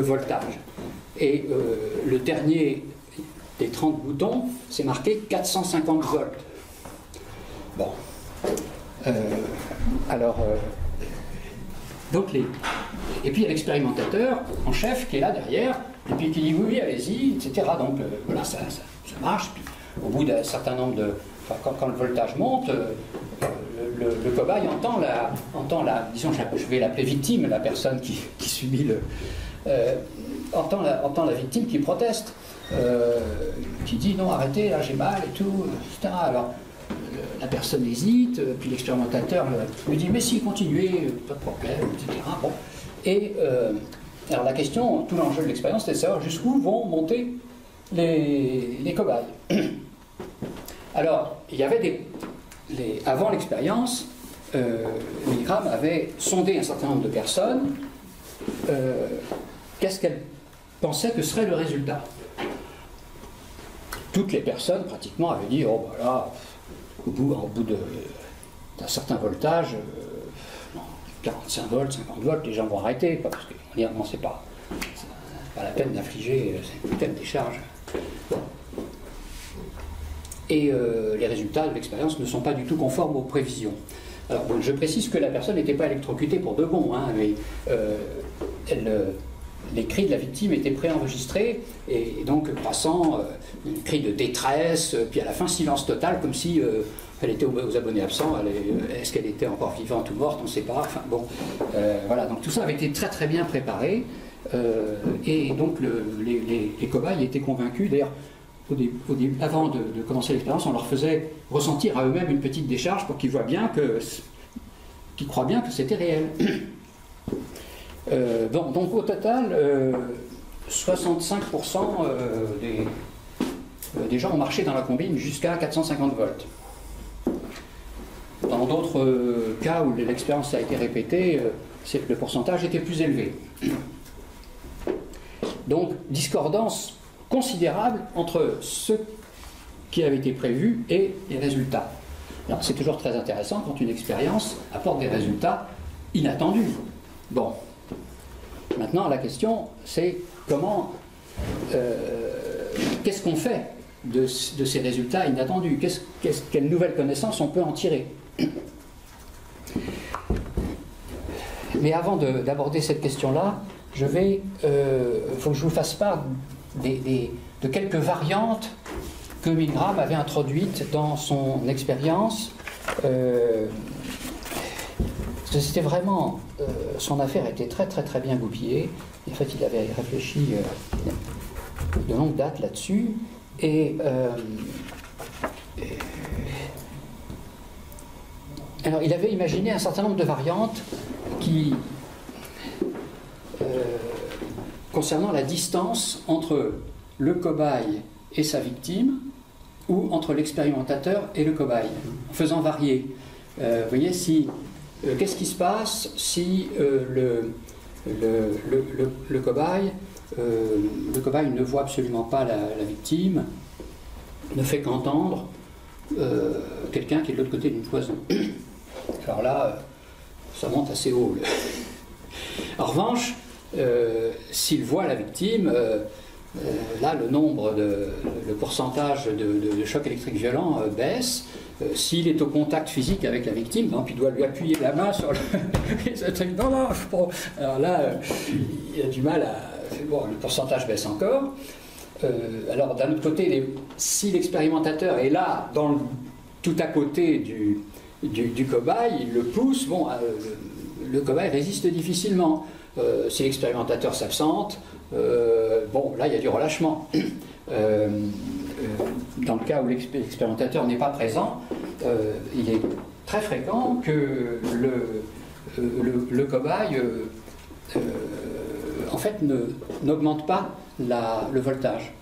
le voltage. Et le dernier des 30 boutons, c'est marqué 450 volts. Bon. Donc et puis il y a l'expérimentateur en chef qui est là derrière, et puis qui dit oui, allez-y, etc. Donc voilà, ça marche. Puis, au bout d'un certain nombre de... Enfin, quand le voltage monte, le cobaye entend la disons, je vais l'appeler victime, la personne qui subit entend la victime qui proteste, qui dit non, arrêtez, là j'ai mal et tout, etc. Alors la personne hésite, puis l'expérimentateur lui dit mais si, continuez, pas de problème, etc. Bon. Et alors la question, tout l'enjeu de l'expérience, c'est de savoir jusqu'où vont monter les cobayes. Alors, il y avait avant l'expérience, Milgram avait sondé un certain nombre de personnes. Qu'est-ce qu'elles pensaient que serait le résultat? Toutes les personnes, pratiquement, avaient dit oh voilà, au bout d'un certain voltage, 45 volts, 50 volts, les gens vont arrêter, parce qu'on ne sait pas. C'est pas la peine d'infliger cette telle décharge. Et les résultats de l'expérience ne sont pas du tout conformes aux prévisions. Alors bon, je précise que la personne n'était pas électrocutée pour de bon, hein, mais les cris de la victime étaient préenregistrés, et donc passant cris de détresse, puis à la fin silence total, comme si elle était aux abonnés absents. Est-ce qu'elle était encore vivante ou morte, on ne sait pas. Enfin bon, voilà, donc tout ça avait été très très bien préparé, et donc les cobayes étaient convaincus. D'ailleurs, avant de commencer l'expérience, on leur faisait ressentir à eux-mêmes une petite décharge pour qu'ils voient bien qu'ils croient bien que c'était réel. Donc au total, 65% des gens ont marché dans la combine jusqu'à 450 volts. Dans d'autres cas où l'expérience a été répétée, le pourcentage était plus élevé. Donc discordance considérable entre ce qui avait été prévu et les résultats. Alors c'est toujours très intéressant quand une expérience apporte des résultats inattendus. Bon. Maintenant, la question, c'est comment, qu'est-ce qu'on fait de ces résultats inattendus? Quelle nouvelle connaissance on peut en tirer? Mais avant d'aborder cette question-là, faut que je vous fasse part de quelques variantes que Milgram avait introduites dans son expérience. C'était vraiment, son affaire était très très très bien goupillée. En fait, il avait réfléchi de longue date là-dessus. Alors, il avait imaginé un certain nombre de variantes concernant la distance entre le cobaye et sa victime, ou entre l'expérimentateur et le cobaye, en faisant varier. Vous voyez, qu'est-ce qui se passe si le cobaye ne voit absolument pas la victime, ne fait qu'entendre quelqu'un qui est de l'autre côté d'une cloison? Alors là, ça monte assez haut. En revanche, s'il voit la victime, là le pourcentage de choc électrique violent baisse. S'il est au contact physique avec la victime, donc il doit lui appuyer la main sur le... non, alors là, il a du mal à... Bon, le pourcentage baisse encore. Alors d'un autre côté, si l'expérimentateur est là, tout à côté du cobaye, il le pousse, bon, le cobaye résiste difficilement. Si l'expérimentateur s'absente, bon, là, il y a du relâchement. Dans le cas où l'expérimentateur n'est pas présent, il est très fréquent que le cobaye en fait n'augmente pas le voltage.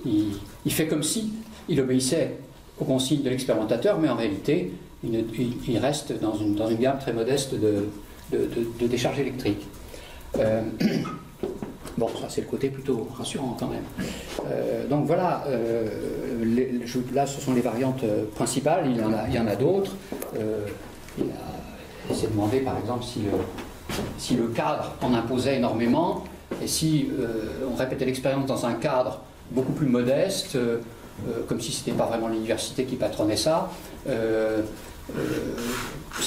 Il fait comme si il obéissait aux consignes de l'expérimentateur, mais en réalité il reste dans une gamme très modeste de décharge électrique. Bon, ça c'est le côté plutôt rassurant quand même. Donc voilà, là ce sont les variantes principales, il y en a d'autres. Il s'est demandé par exemple si le cadre en imposait énormément, Et si on répétait l'expérience dans un cadre beaucoup plus modeste, comme si ce n'était pas vraiment l'université qui patronnait ça, ça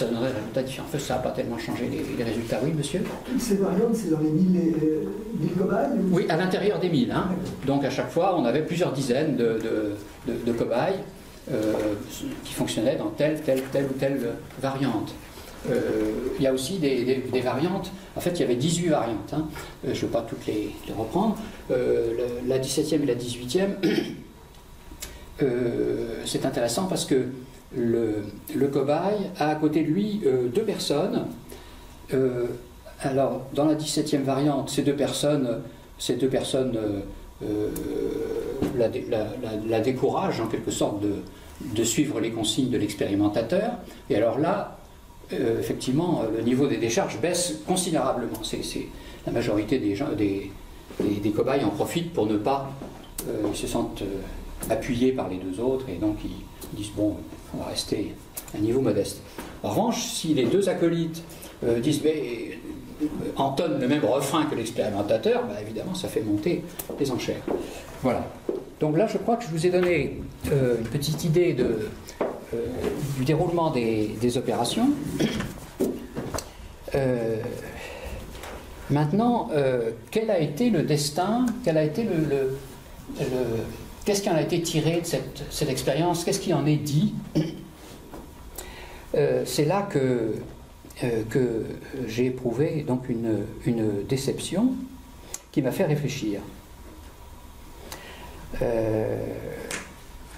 donnerait des résultats différents. En fait, ça n'a pas tellement changé les résultats. Oui, monsieur? Ces variantes, c'est dans les 1000 cobayes? Oui, à l'intérieur des 1000. Hein. Donc à chaque fois, on avait plusieurs dizaines de cobayes qui fonctionnaient dans telle ou telle variante. Il y a aussi des variantes. En fait, il y avait 18 variantes. Hein. Je ne vais pas toutes les reprendre. La 17e et la 18e, c'est intéressant parce que le cobaye a à côté de lui deux personnes. Alors, dans la 17e variante, ces deux personnes la découragent en quelque sorte de suivre les consignes de l'expérimentateur. Et alors là, effectivement, le niveau des décharges baisse considérablement. La majorité des cobayes en profitent pour ne pas... ils se sentent appuyés par les deux autres et donc ils disent bon, on va rester à un niveau modeste. En revanche, si les deux acolytes disent mais entonnent le même refrain que l'expérimentateur, bah, évidemment ça fait monter les enchères. Voilà. Donc là, je crois que je vous ai donné une petite idée du déroulement des opérations. Maintenant, quel a été le destin, qu'est-ce qui en a été tiré de cette expérience, qu'est-ce qui en est dit? C'est là que j'ai éprouvé donc une déception qui m'a fait réfléchir.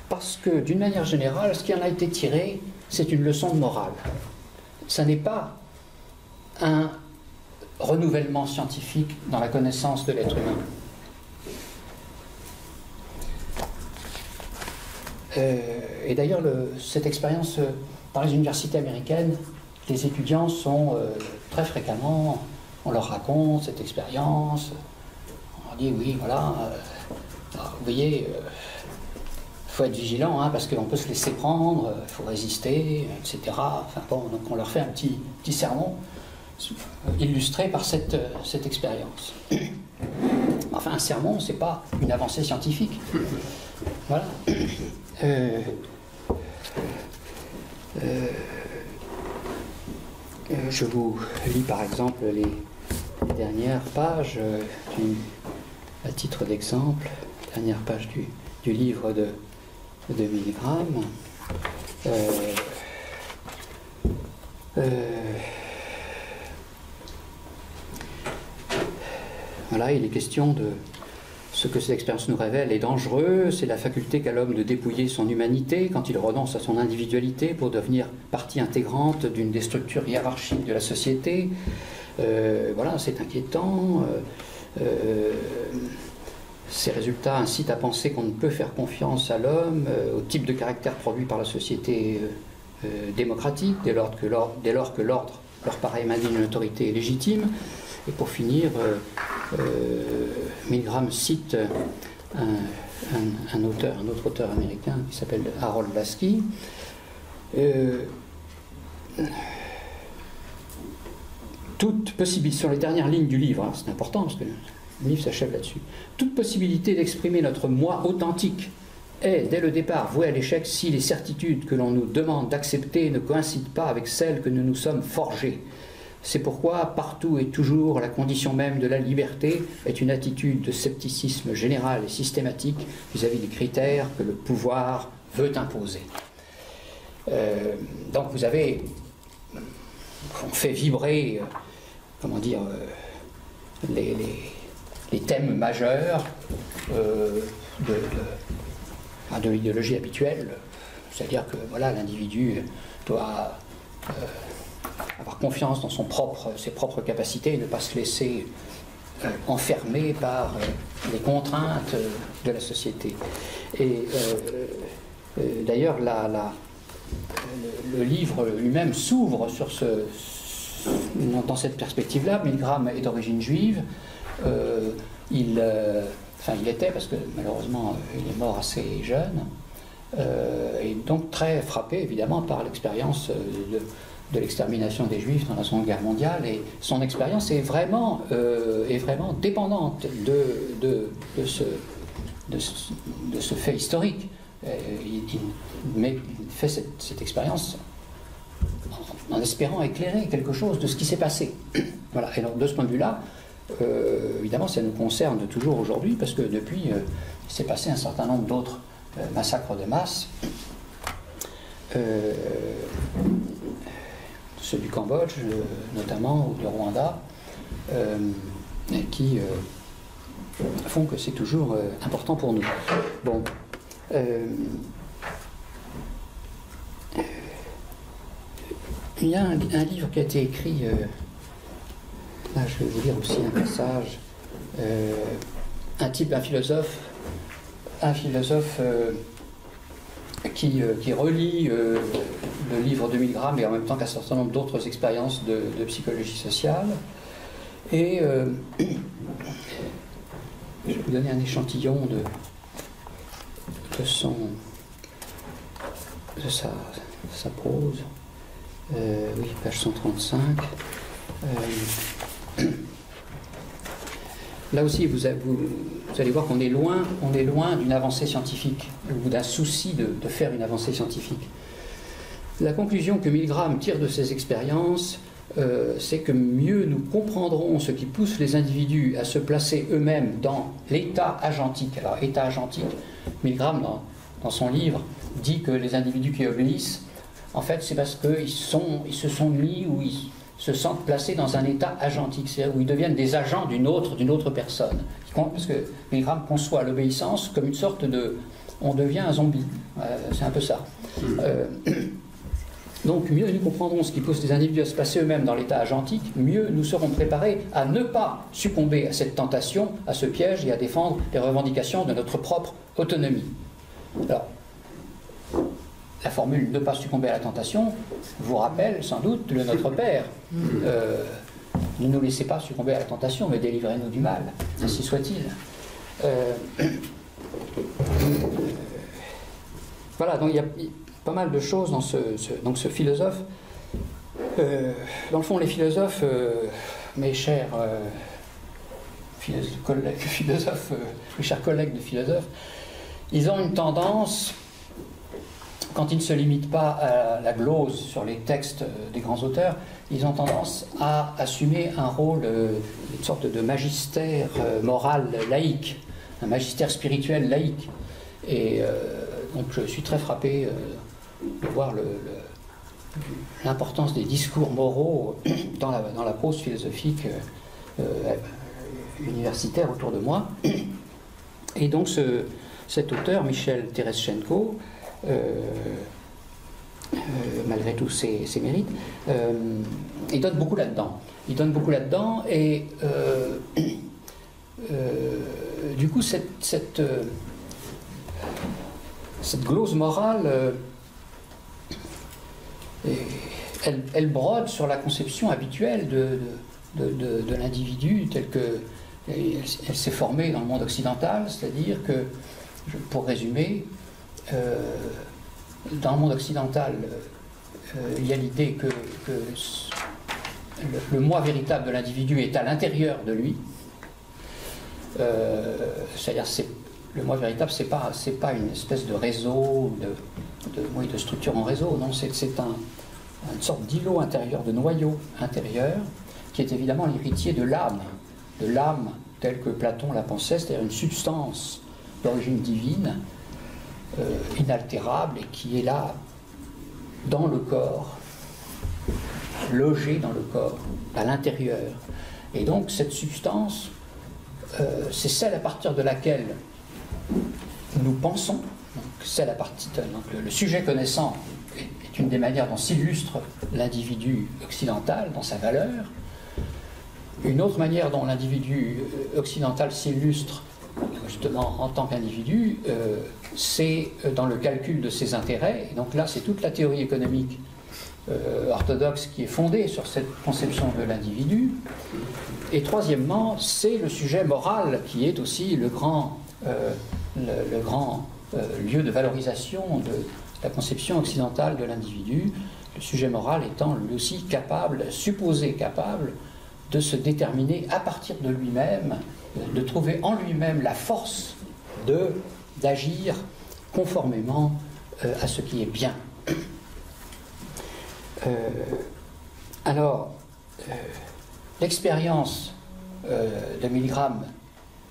Parce que d'une manière générale, ce qui en a été tiré, c'est une leçon de morale. Ça n'est pas un renouvellement scientifique dans la connaissance de l'être humain. Et d'ailleurs, cette expérience dans les universités américaines, les étudiants sont très fréquemment, on leur raconte cette expérience, on leur dit oui, voilà, vous voyez, il faut être vigilant, hein, parce qu'on peut se laisser prendre, il faut résister, etc. Enfin bon, donc on leur fait un petit sermon illustré par cette expérience. Enfin, un sermon, c'est pas une avancée scientifique. Voilà. Je vous lis par exemple les dernières pages, à titre d'exemple, dernière page du livre de Milgram. Voilà, il est question de ce que cette expérience nous révèle est dangereux, c'est la faculté qu'a l'homme de dépouiller son humanité quand il renonce à son individualité pour devenir partie intégrante d'une des structures hiérarchiques de la société. Voilà, c'est inquiétant. Ces résultats incitent à penser qu'on ne peut faire confiance à l'homme, au type de caractère produit par la société démocratique, dès lors que l'ordre leur paraît émaner d'une autorité légitime. Et pour finir, Milgram cite un autre auteur américain qui s'appelle Harold Lasky. Toute possibilité, sur les dernières lignes du livre, hein, c'est important parce que le livre s'achève là-dessus, toute possibilité d'exprimer notre moi authentique est, dès le départ, vouée à l'échec si les certitudes que l'on nous demande d'accepter ne coïncident pas avec celles que nous nous sommes forgées. C'est pourquoi, partout et toujours, la condition même de la liberté est une attitude de scepticisme général et systématique vis-à-vis des critères que le pouvoir veut imposer. Donc vous avez, on fait vibrer, comment dire, les thèmes majeurs de l'idéologie habituelle, c'est-à-dire que voilà, l'individu doit avoir confiance dans ses propres capacités et ne pas se laisser enfermer par les contraintes de la société. Et d'ailleurs, le livre lui-même s'ouvre sur dans cette perspective-là. Milgram est d'origine juive. Il était, parce que malheureusement il est mort assez jeune, et donc très frappé évidemment par l'expérience l'extermination des Juifs dans la Seconde Guerre mondiale, et son expérience est vraiment dépendante de ce fait historique. Il fait cette expérience en espérant éclairer quelque chose de ce qui s'est passé. Voilà. Et donc, de ce point de vue-là, évidemment, ça nous concerne toujours aujourd'hui, parce que depuis, il s'est passé un certain nombre d'autres massacres de masse. Ceux du Cambodge, notamment, ou du Rwanda, qui font que c'est toujours important pour nous. Bon. Il y a un livre qui a été écrit, là je vais vous lire aussi un passage, un philosophe qui relie le livre de Milgram et en même temps qu'un certain nombre d'autres expériences de psychologie sociale. Et je vais vous donner un échantillon de sa prose. Oui, page 135. Là aussi, vous allez voir qu'on est loin d'une avancée scientifique, ou d'un souci de faire une avancée scientifique. La conclusion que Milgram tire de ses expériences, c'est que mieux nous comprendrons ce qui pousse les individus à se placer eux-mêmes dans l'état agentique. Alors, état agentique, Milgram, dans son livre, dit que les individus qui obéissent, en fait, c'est parce qu'ils se sont mis ou ils se sentent placés dans un état agentique, c'est-à-dire où ils deviennent des agents d'une autre personne. Parce que Milgram conçoit l'obéissance comme une sorte de... On devient un zombie. C'est un peu ça. Donc, mieux nous comprendrons ce qui pousse les individus à se placer eux-mêmes dans l'état agentique, mieux nous serons préparés à ne pas succomber à cette tentation, à ce piège et à défendre les revendications de notre propre autonomie. Alors, la formule « ne pas succomber à la tentation » vous rappelle sans doute le Notre Père. Ne nous laissez pas succomber à la tentation, mais délivrez-nous du mal. Ainsi soit-il. Voilà, donc il y a pas mal de choses dans ce philosophe. Dans le fond, les philosophes, mes chers mes chers collègues de philosophes, ils ont une tendance, quand ils ne se limitent pas à la glose sur les textes des grands auteurs, ils ont tendance à assumer un rôle, une sorte de magistère moral laïque, un magistère spirituel laïque. Et donc je suis très frappé de voir l'importance des discours moraux dans la prose philosophique universitaire autour de moi. Et donc cet auteur, Michel Tereshchenko, malgré tous ses mérites, il donne beaucoup là-dedans. Et du coup, cette glose morale, elle brode sur la conception habituelle de l'individu telle qu'elle s'est formée dans le monde occidental, c'est-à-dire que, pour résumer, dans le monde occidental, il y a l'idée que le moi véritable de l'individu est à l'intérieur de lui. C'est-à-dire, le moi véritable, c'est pas une espèce de réseau, de structure en réseau, non, c'est une sorte d'îlot intérieur, de noyau intérieur, qui est évidemment l'héritier de l'âme telle que Platon la pensait, c'est-à-dire une substance d'origine divine, inaltérable, et qui est là, dans le corps, logée dans le corps, à l'intérieur. Et donc cette substance, c'est celle à partir de laquelle nous pensons, donc le sujet connaissant est une des manières dont s'illustre l'individu occidental dans sa valeur. Une autre manière dont l'individu occidental s'illustre justement en tant qu'individu, c'est dans le calcul de ses intérêts. Et donc là, c'est toute la théorie économique orthodoxe qui est fondée sur cette conception de l'individu. Et troisièmement, c'est le sujet moral qui est aussi le grand lieu de valorisation de la conception occidentale de l'individu, le sujet moral étant lui aussi capable, supposé capable, de se déterminer à partir de lui-même, de trouver en lui-même la force d'agir conformément à ce qui est bien. Alors, l'expérience de Milgram,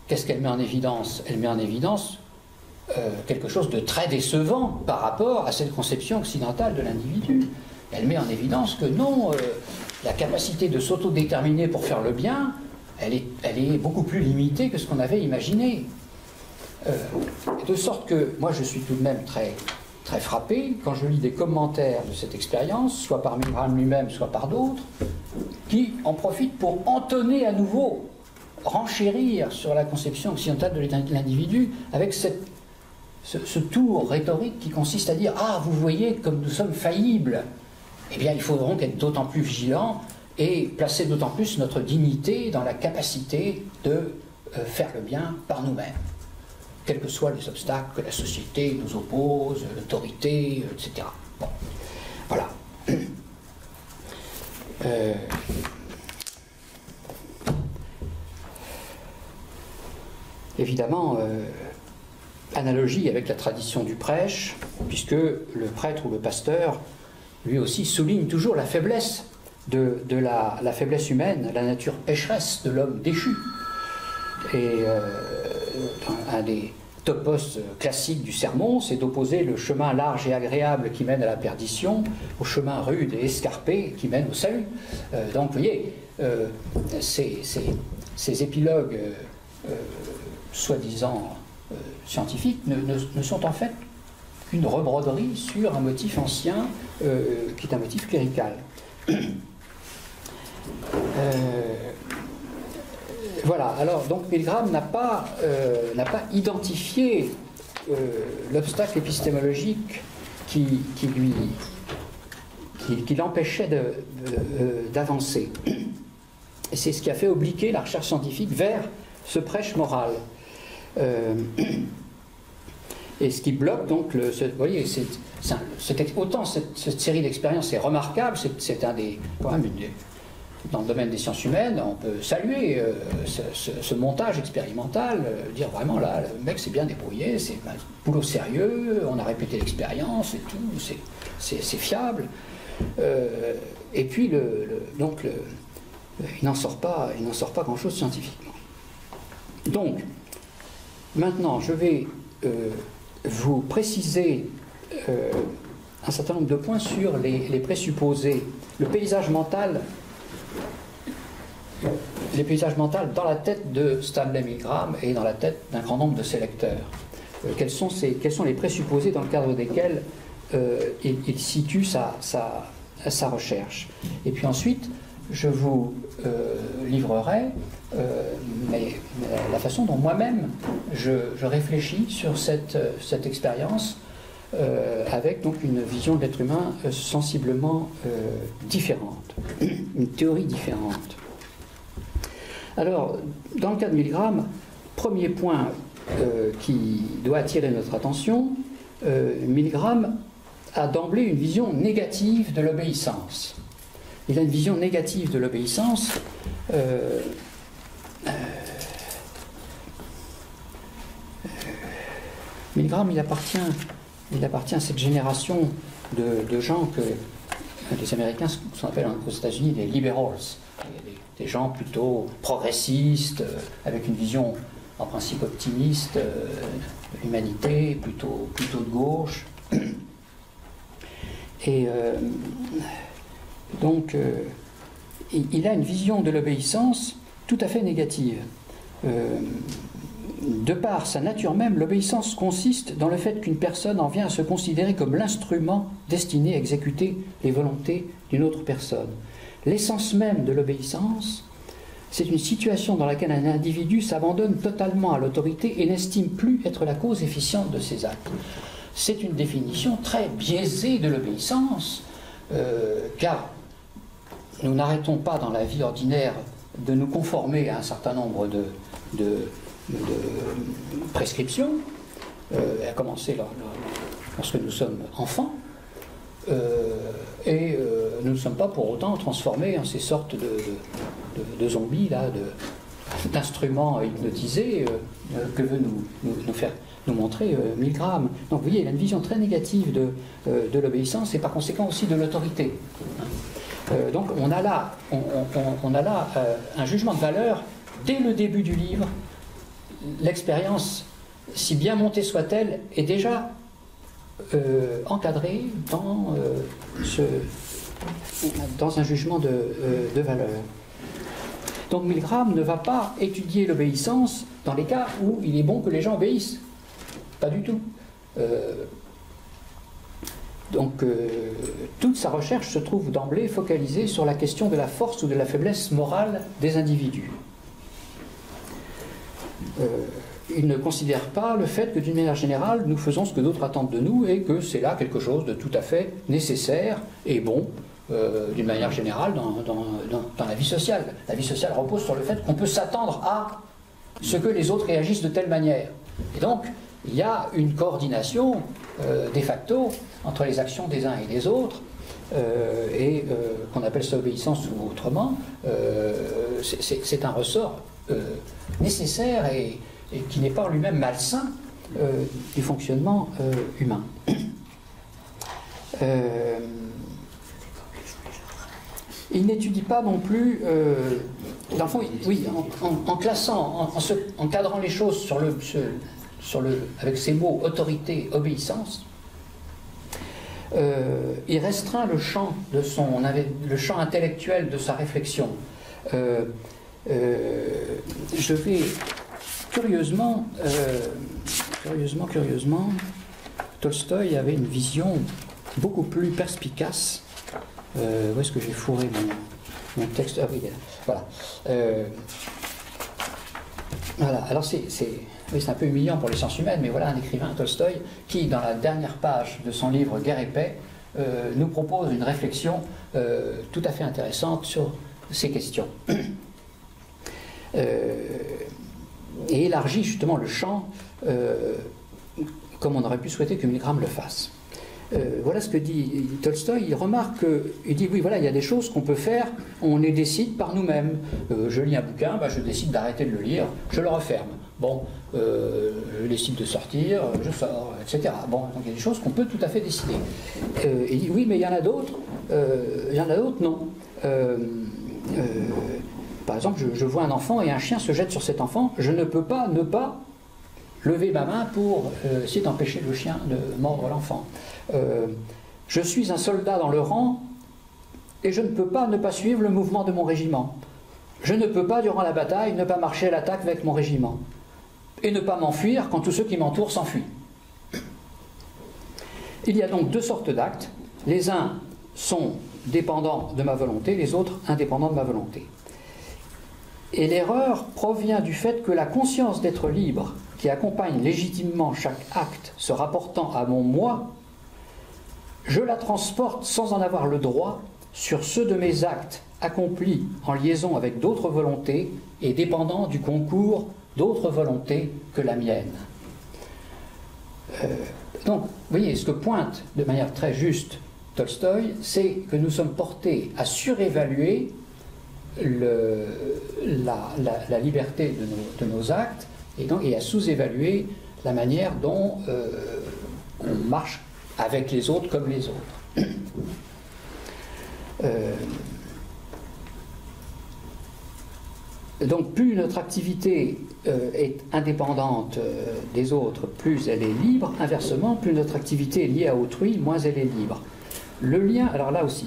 qu'est-ce qu'elle met en évidence? Elle met en évidence quelque chose de très décevant par rapport à cette conception occidentale de l'individu. Elle met en évidence que non, la capacité de s'autodéterminer pour faire le bien, elle est beaucoup plus limitée que ce qu'on avait imaginé. De sorte que moi je suis tout de même très frappé quand je lis des commentaires de cette expérience, soit par Milgram lui-même, soit par d'autres, qui en profitent pour entonner à nouveau, renchérir sur la conception occidentale de l'individu avec ce tour rhétorique qui consiste à dire « Ah, vous voyez, comme nous sommes faillibles, eh bien il faudra donc être d'autant plus vigilants et placer d'autant plus notre dignité dans la capacité de faire le bien par nous-mêmes, quels que soient les obstacles que la société nous oppose, l'autorité, etc. » Bon, voilà. Évidemment, analogie avec la tradition du prêche, puisque le prêtre ou le pasteur, lui aussi, souligne toujours la faiblesse de la faiblesse humaine, la nature pécheresse de l'homme déchu. Et un des topos classiques du sermon, c'est d'opposer le chemin large et agréable qui mène à la perdition au chemin rude et escarpé qui mène au salut. Donc, vous voyez, ces épilogues soi-disant scientifiques ne sont en fait qu'une rebroderie sur un motif ancien qui est un motif clérical. Voilà, alors donc Milgram n'a pas identifié l'obstacle épistémologique qui l'empêchait d'avancer. Et c'est ce qui a fait obliquer la recherche scientifique vers ce prêche moral. Et ce qui bloque donc, vous voyez, autant cette série d'expériences est remarquable, c'est quand même dans le domaine des sciences humaines, on peut saluer ce montage expérimental, dire vraiment là, le mec s'est bien débrouillé, c'est un boulot sérieux, on a répété l'expérience et tout, c'est fiable. Et puis il n'en sort pas grand-chose scientifiquement. Donc, maintenant, je vais vous préciser un certain nombre de points sur les présupposés, le paysage mental dans la tête de Stanley Milgram et dans la tête d'un grand nombre de ses lecteurs. Quels sont les présupposés dans le cadre desquels il situe sa recherche. Et puis ensuite, je vous livrerai la façon dont moi-même je réfléchis sur cette expérience avec donc une vision de l'être humain sensiblement différente, une théorie différente. Alors, dans le cas de Milgram, premier point qui doit attirer notre attention, Milgram a d'emblée une vision négative de l'obéissance. Il a une vision négative de l'obéissance. Milgram, il appartient à cette génération de gens que les Américains, ce qu'on appelle aux États-Unis les liberals, des gens plutôt progressistes, avec une vision en principe optimiste de l'humanité, plutôt de gauche. Et donc, il a une vision de l'obéissance tout à fait négative. De par sa nature même, l'obéissance consiste dans le fait qu'une personne en vient à se considérer comme l'instrument destiné à exécuter les volontés d'une autre personne. L'essence même de l'obéissance, c'est une situation dans laquelle un individu s'abandonne totalement à l'autorité et n'estime plus être la cause efficiente de ses actes. C'est une définition très biaisée de l'obéissance, car nous n'arrêtons pas dans la vie ordinaire de nous conformer à un certain nombre de prescriptions, à commencer lorsque nous sommes enfants, nous ne sommes pas pour autant transformés en ces sortes de zombies, là, d'instruments hypnotisés que veut nous montrer Milgram. Donc vous voyez, il a une vision très négative de l'obéissance et par conséquent aussi de l'autorité. Donc on a là un jugement de valeur dès le début du livre. L'expérience, si bien montée soit-elle, est déjà encadrée dans un jugement de valeur. Donc Milgram ne va pas étudier l'obéissance dans les cas où il est bon que les gens obéissent. Pas du tout. Donc toute sa recherche se trouve d'emblée focalisée sur la question de la force ou de la faiblesse morale des individus. Il ne considère pas le fait que d'une manière générale nous faisons ce que d'autres attendent de nous et que c'est là quelque chose de tout à fait nécessaire et bon d'une manière générale dans la vie sociale. La vie sociale repose sur le fait qu'on peut s'attendre à ce que les autres réagissent de telle manière. Et donc il y a une coordination de facto entre les actions des uns et des autres qu'on appelle ça obéissance ou autrement. C'est un ressort nécessaire et qui n'est pas en lui-même malsain du fonctionnement humain. Il n'étudie pas non plus, dans le fond, oui, en classant, en cadrant les choses avec ces mots autorité, obéissance, il restreint le champ intellectuel de sa réflexion. Je vais curieusement, Tolstoï avait une vision beaucoup plus perspicace. Où est-ce que j'ai fourré mon texte? Ah oui, voilà. Voilà. Alors c'est un peu humiliant pour les sciences humaines, mais voilà un écrivain, Tolstoï, qui, dans la dernière page de son livre Guerre et paix, nous propose une réflexion tout à fait intéressante sur ces questions. Et élargit justement le champ comme on aurait pu souhaiter que Milgram le fasse. Voilà ce que dit Tolstoï. Il remarque il dit oui, voilà, il y a des choses qu'on peut faire, on les décide par nous-mêmes. Je lis un bouquin, je décide d'arrêter de le lire, je le referme. Bon, je décide de sortir, je sors, etc. Bon, donc il y a des choses qu'on peut tout à fait décider. Il dit oui, mais il y en a d'autres, non. Par exemple, je vois un enfant et un chien se jette sur cet enfant, je ne peux pas ne pas lever ma main pour essayer d'empêcher le chien de mordre l'enfant. Je suis un soldat dans le rang et je ne peux pas ne pas suivre le mouvement de mon régiment. Je ne peux pas, durant la bataille, ne pas marcher à l'attaque avec mon régiment et ne pas m'enfuir quand tous ceux qui m'entourent s'enfuient. Il y a donc deux sortes d'actes. Les uns sont dépendants de ma volonté, les autres indépendants de ma volonté. Et l'erreur provient du fait que la conscience d'être libre, qui accompagne légitimement chaque acte se rapportant à mon moi, je la transporte sans en avoir le droit sur ceux de mes actes accomplis en liaison avec d'autres volontés et dépendant du concours d'autres volontés que la mienne. Donc, vous voyez, ce que pointe de manière très juste Tolstoï, c'est que nous sommes portés à surévaluer la liberté de nos actes et à sous-évaluer la manière dont on marche avec les autres comme les autres. Donc plus notre activité est indépendante des autres, plus elle est libre. Inversement, plus notre activité est liée à autrui, moins elle est libre. Le lien, alors là aussi,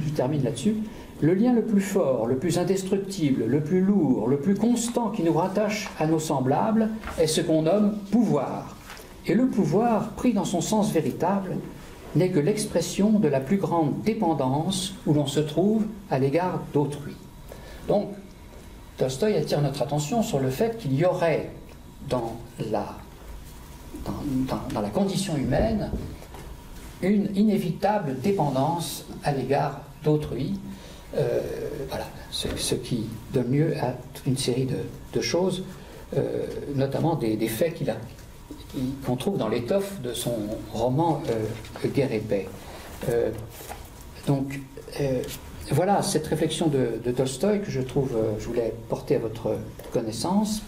je termine là-dessus, le lien le plus fort, le plus indestructible, le plus lourd, le plus constant qui nous rattache à nos semblables est ce qu'on nomme pouvoir. Et le pouvoir, pris dans son sens véritable, n'est que l'expression de la plus grande dépendance où l'on se trouve à l'égard d'autrui. Donc, Tolstoï attire notre attention sur le fait qu'il y aurait dans la condition humaine une inévitable dépendance à l'égard d'autrui. Voilà, ce qui donne lieu à toute une série de choses, notamment des faits qu'on trouve dans l'étoffe de son roman Guerre et paix. Donc, voilà cette réflexion de Tolstoï que je voulais porter à votre connaissance.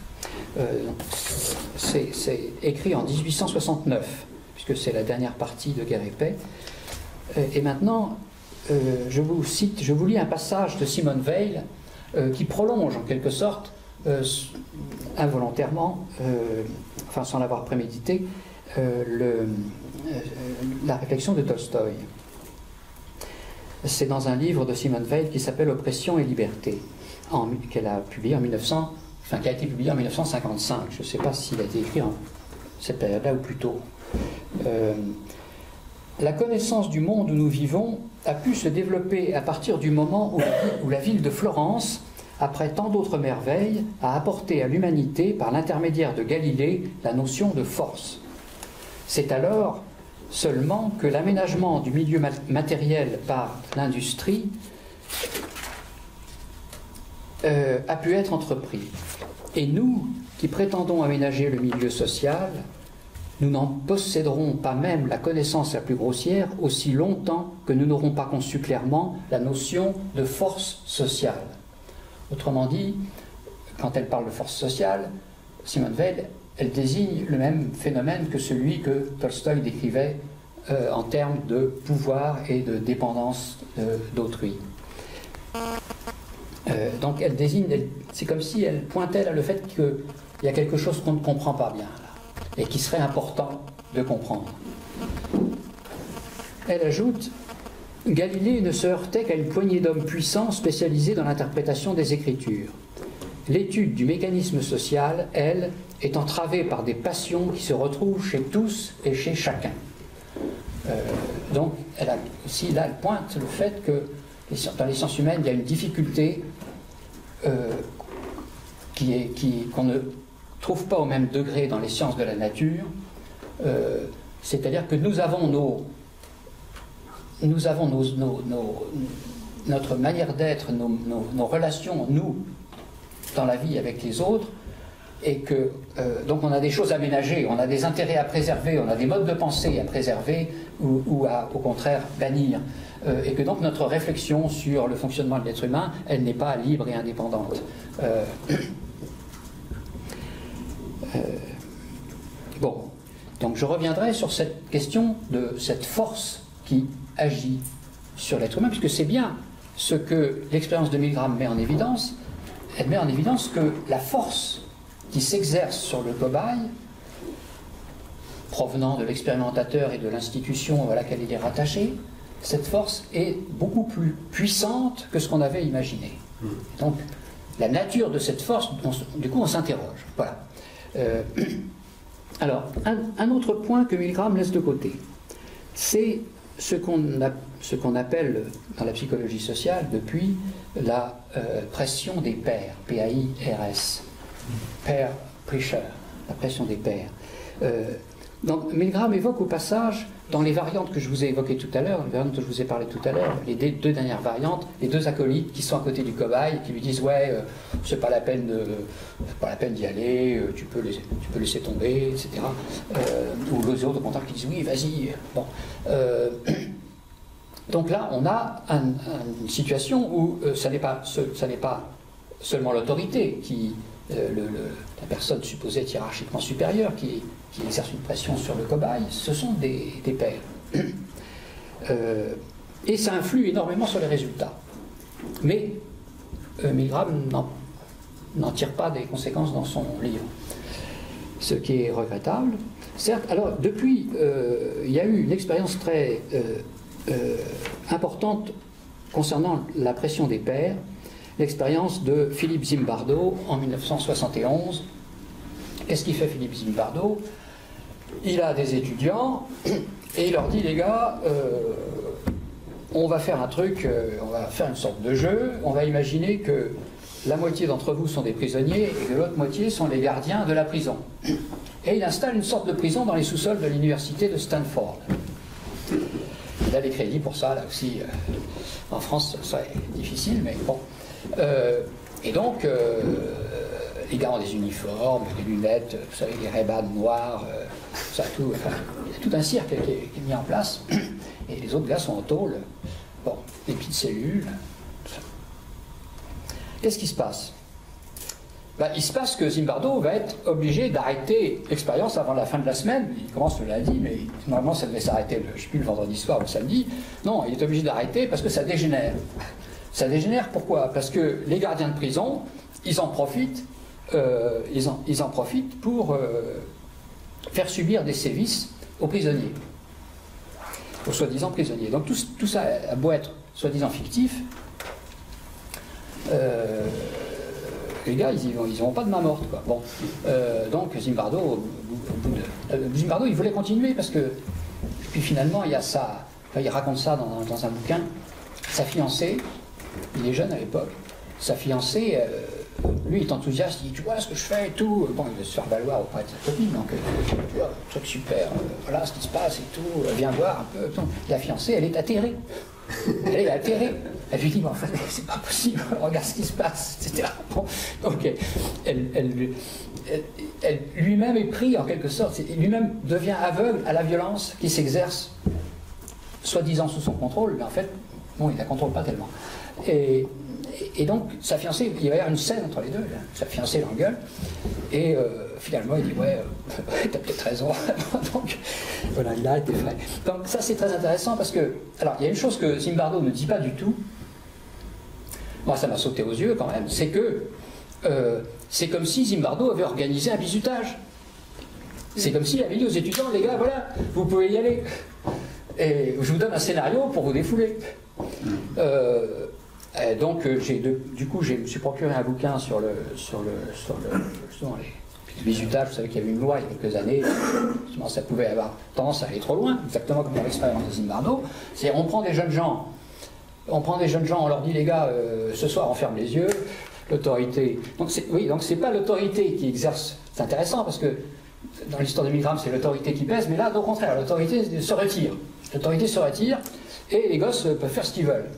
C'est écrit en 1869, puisque c'est la dernière partie de Guerre et Paix. Et maintenant, je vous lis un passage de Simone Weil qui prolonge en quelque sorte, involontairement, enfin sans l'avoir prémédité, la réflexion de Tolstoï. C'est dans un livre de Simone Weil qui s'appelle Oppression et liberté, qu'elle a publié en qui a été publié en 1955. Je ne sais pas s'il a été écrit en cette période-là ou plus tôt. La connaissance du monde où nous vivons a pu se développer à partir du moment où la ville de Florence, après tant d'autres merveilles, a apporté à l'humanité, par l'intermédiaire de Galilée, la notion de force. C'est alors seulement que l'aménagement du milieu matériel par l'industrie a pu être entrepris. Et nous, qui prétendons aménager le milieu social, nous n'en posséderons pas même la connaissance la plus grossière aussi longtemps que nous n'aurons pas conçu clairement la notion de force sociale. Autrement dit, quand elle parle de force sociale, Simone Weil, elle désigne le même phénomène que celui que Tolstoï décrivait en termes de pouvoir et de dépendance d'autrui. Donc elle désigne, c'est comme si elle pointait là le fait qu'il y a quelque chose qu'on ne comprend pas bien là, et qui serait important de comprendre. Elle ajoute: Galilée ne se heurtait qu'à une poignée d'hommes puissants spécialisés dans l'interprétation des Écritures. L'étude du mécanisme social, elle, est entravée par des passions qui se retrouvent chez tous et chez chacun. Donc, elle a aussi, là, elle pointe le fait que dans les sciences humaines, il y a une difficulté qu'on ne trouve pas au même degré dans les sciences de la nature. C'est-à-dire que nous avons notre manière d'être, nos relations, nous, dans la vie avec les autres, et que donc on a des choses à ménager, on a des intérêts à préserver, on a des modes de pensée à préserver ou à, au contraire, bannir. Et que donc notre réflexion sur le fonctionnement de l'être humain, elle n'est pas libre et indépendante. Bon, donc je reviendrai sur cette question de cette force qui agit sur l'être humain, puisque c'est bien ce que l'expérience de Milgram met en évidence. Elle met en évidence que la force qui s'exerce sur le cobaye, provenant de l'expérimentateur et de l'institution à laquelle il est rattaché, cette force est beaucoup plus puissante que ce qu'on avait imaginé. Donc, la nature de cette force, du coup, on s'interroge. Voilà. Alors, un autre point que Milgram laisse de côté, c'est ce qu'on appelle dans la psychologie sociale depuis la pression des pairs, P-A-I-R-S, peer pressure, la pression des pairs. Donc, Milgram évoque au passage, dans les variantes que je vous ai évoquées tout à l'heure, les variantes que je vous ai parlé tout à l'heure, les deux dernières variantes, les deux acolytes qui sont à côté du cobaye, qui lui disent ouais, c'est pas la peine d'y aller, tu peux laisser tomber, etc. Ou les autres au contraire qui disent oui, vas-y. Bon. Donc là, on a une situation où ça n'est pas seulement l'autorité qui la personne supposée être hiérarchiquement supérieure qui exerce une pression sur le cobaye, ce sont des pairs. Et ça influe énormément sur les résultats. Mais Milgram n'en tire pas des conséquences dans son livre. Ce qui est regrettable. Certes, alors depuis, il y a eu une expérience très importante concernant la pression des pairs, l'expérience de Philippe Zimbardo en 1971. Qu'est-ce qu'il fait Philippe Zimbardo? Il a des étudiants et il leur dit les gars, on va faire un truc, on va faire une sorte de jeu, on va imaginer que la moitié d'entre vous sont des prisonniers et que l'autre moitié sont les gardiens de la prison. Et il installe une sorte de prison dans les sous-sols de l'université de Stanford. Il a les crédits pour ça, là aussi. En France, ça est difficile, mais bon. Et donc, les gars ont des uniformes, des lunettes, vous savez, des Ray-Ban noirs, ça, tout, enfin, il y a tout un cirque qui est mis en place. et les autres gars sont en tôle. Bon, des petites cellules, tout ça. Qu'est-ce qui se passe? Ben, il se passe que Zimbardo va être obligé d'arrêter l'expérience avant la fin de la semaine. Il commence le lundi, mais normalement ça devait s'arrêter le vendredi soir ou le samedi. Non, il est obligé d'arrêter parce que ça dégénère. Ça dégénère pourquoi? Parce que les gardiens de prison, ils en profitent, pour faire subir des sévices aux prisonniers, aux soi-disant prisonniers. Donc tout ça a beau être soi-disant fictif, les gars, ils n'auront pas de main morte, quoi. Bon, donc Zimbardo, Zimbardo, il voulait continuer parce que, puis finalement, il y a ça, enfin, il raconte ça dans un bouquin. Sa fiancée, il est jeune à l'époque, sa fiancée, lui, il est enthousiaste, il dit, tu vois ce que je fais et tout. Bon, il veut se faire valoir auprès de sa copine, donc, tu vois, truc super, voilà ce qui se passe et tout, viens voir un peu. La fiancée, elle est atterrée. Elle est atterrée. Elle lui dit, mais en fait, c'est pas possible, regarde ce qui se passe, etc. Bon, donc, elle lui-même est pris, en quelque sorte, lui-même devient aveugle à la violence qui s'exerce, soi-disant sous son contrôle, mais en fait, bon, il ne la contrôle pas tellement. Et donc, sa fiancée, il va y avoir une scène entre les deux, là. Sa fiancée l'engueule, et finalement, il dit, ouais, t'as peut-être raison. Donc, voilà, il a été fait. Donc, ça, c'est très intéressant parce que, alors, il y a une chose que Zimbardo ne dit pas du tout, moi, ça m'a sauté aux yeux quand même, c'est que c'est comme si Zimbardo avait organisé un bizutage. C'est comme s'il avait dit aux étudiants, les gars, voilà, vous pouvez y aller. Et je vous donne un scénario pour vous défouler. Donc, du coup, je me suis procuré un bouquin sur justement, les bizutages. Vous savez qu'il y avait une loi il y a quelques années, justement, ça pouvait avoir tendance à aller trop loin, exactement comme dans l'expérience de Zimbardo. C'est on prend des jeunes gens, on leur dit, les gars, ce soir on ferme les yeux, l'autorité. Donc, c'est pas l'autorité qui exerce. C'est intéressant parce que dans l'histoire de Milgram, c'est l'autorité qui pèse, mais là, au contraire, l'autorité se retire. L'autorité se retire et les gosses peuvent faire ce qu'ils veulent.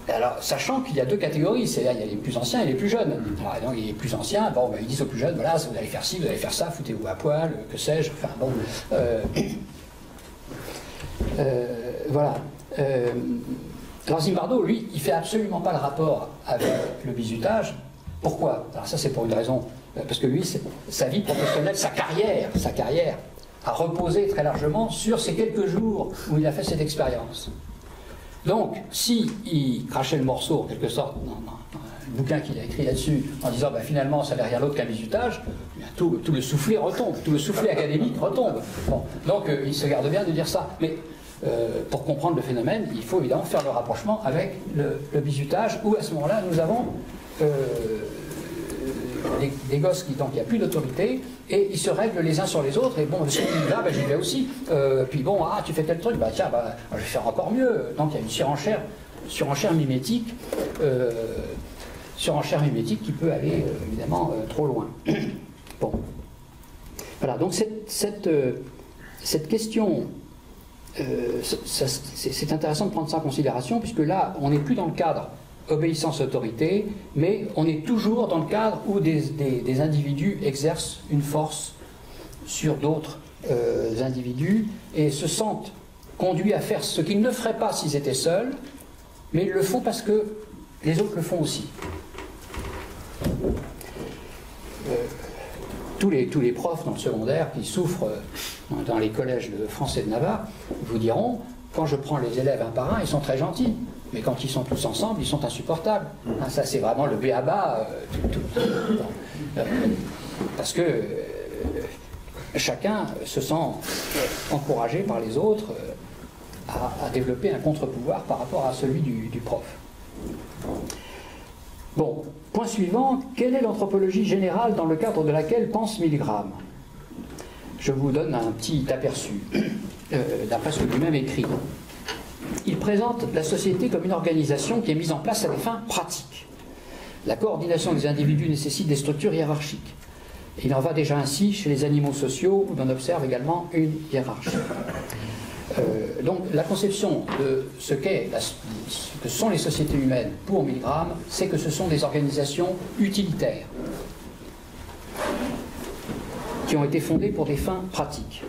Alors, sachant qu'il y a deux catégories, c'est-à-dire il y a les plus anciens et les plus jeunes. Alors, donc, les plus anciens, bon, ils disent aux plus jeunes, voilà, vous allez faire ci, vous allez faire ça, foutez-vous à poil, que sais-je, enfin bon. Voilà. Alors Zimbardo, lui, il fait absolument pas le rapport avec le bizutage. Pourquoi? Alors ça, c'est pour une raison, parce que lui, sa vie professionnelle, sa carrière a reposé très largement sur ces quelques jours où il a fait cette expérience. Donc, si il crachait le morceau, en quelque sorte, dans le bouquin qu'il a écrit là-dessus, en disant bah, finalement ça n'est rien d'autre qu'un bizutage, tout le soufflet retombe, tout le soufflet académique retombe. Bon, donc il se garde bien de dire ça. Mais pour comprendre le phénomène, il faut évidemment faire le rapprochement avec le bizutage, où à ce moment-là nous avons des gosses qui, donc il n'y a plus d'autorité, et ils se règlent les uns sur les autres, et bon, si tu vas, ben, j'y vais aussi. Puis bon, ah, tu fais tel truc, bah tiens, bah, je vais faire encore mieux. Donc il y a une surenchère mimétique qui peut aller évidemment trop loin. Bon. Voilà, donc cette question, c'est intéressant de prendre ça en considération, puisque là, on n'est plus dans le cadre obéissance-autorité, mais on est toujours dans le cadre où des individus exercent une force sur d'autres individus et se sentent conduits à faire ce qu'ils ne feraient pas s'ils étaient seuls, mais ils le font parce que les autres le font aussi. Tous les profs dans le secondaire qui souffrent dans les collèges de français de Navarre vous diront, quand je prends les élèves un par un, ils sont très gentils. Mais quand ils sont tous ensemble, ils sont insupportables. Hein, ça, c'est vraiment le b.a.-ba. Parce que chacun se sent encouragé par les autres à développer un contre-pouvoir par rapport à celui du prof. Bon, point suivant, quelle est l'anthropologie générale dans le cadre de laquelle pense Milgram? Je vous donne un petit aperçu, d'après ce que lui-même écrit. Il présente la société comme une organisation qui est mise en place à des fins pratiques. La coordination des individus nécessite des structures hiérarchiques. Il en va déjà ainsi chez les animaux sociaux, où l'on observe également une hiérarchie. Donc la conception de ce que sont les sociétés humaines pour Milgram, c'est que ce sont des organisations utilitaires qui ont été fondées pour des fins pratiques.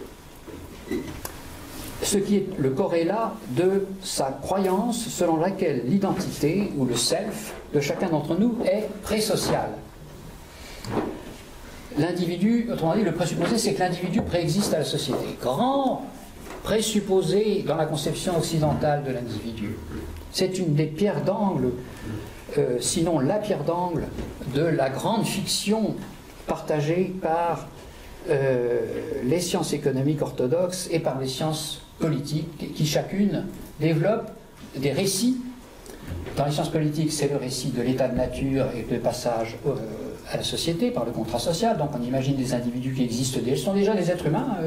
ce qui est le corrélat de sa croyance selon laquelle l'identité ou le self de chacun d'entre nous est présocial. L'individu, autrement dit, le présupposé, c'est que l'individu préexiste à la société. Grand présupposé dans la conception occidentale de l'individu. C'est une des pierres d'angle, sinon la pierre d'angle, de la grande fiction partagée par les sciences économiques orthodoxes et par les sciences politiques, qui chacune développe des récits. Dans les sciences politiques, c'est le récit de l'état de nature et de passage à la société par le contrat social. Donc on imagine des individus qui existent, ce sont déjà des êtres humains.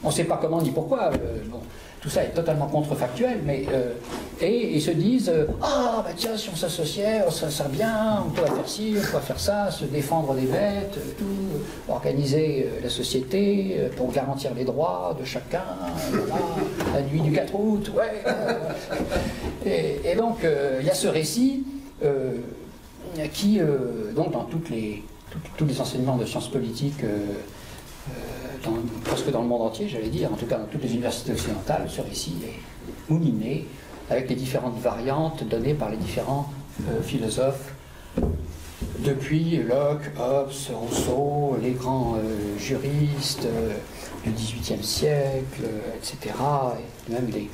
On ne sait pas comment ni pourquoi. Bon, tout ça est totalement contrefactuel, mais et ils se disent ah bah tiens, si on s'associait, ça serait bien, on pourrait faire ci, on pourrait faire ça, se défendre des bêtes, tout, organiser la société pour garantir les droits de chacun. Voilà, la nuit du 4 août, ouais. Et donc il y a ce récit qui donc dans tous les enseignements de sciences politiques. Presque dans le monde entier, j'allais dire, en tout cas dans toutes les universités occidentales, ce récit est mouliné avec les différentes variantes données par les différents philosophes, depuis Locke, Hobbes, Rousseau, les grands juristes du XVIIIe siècle, etc., et même les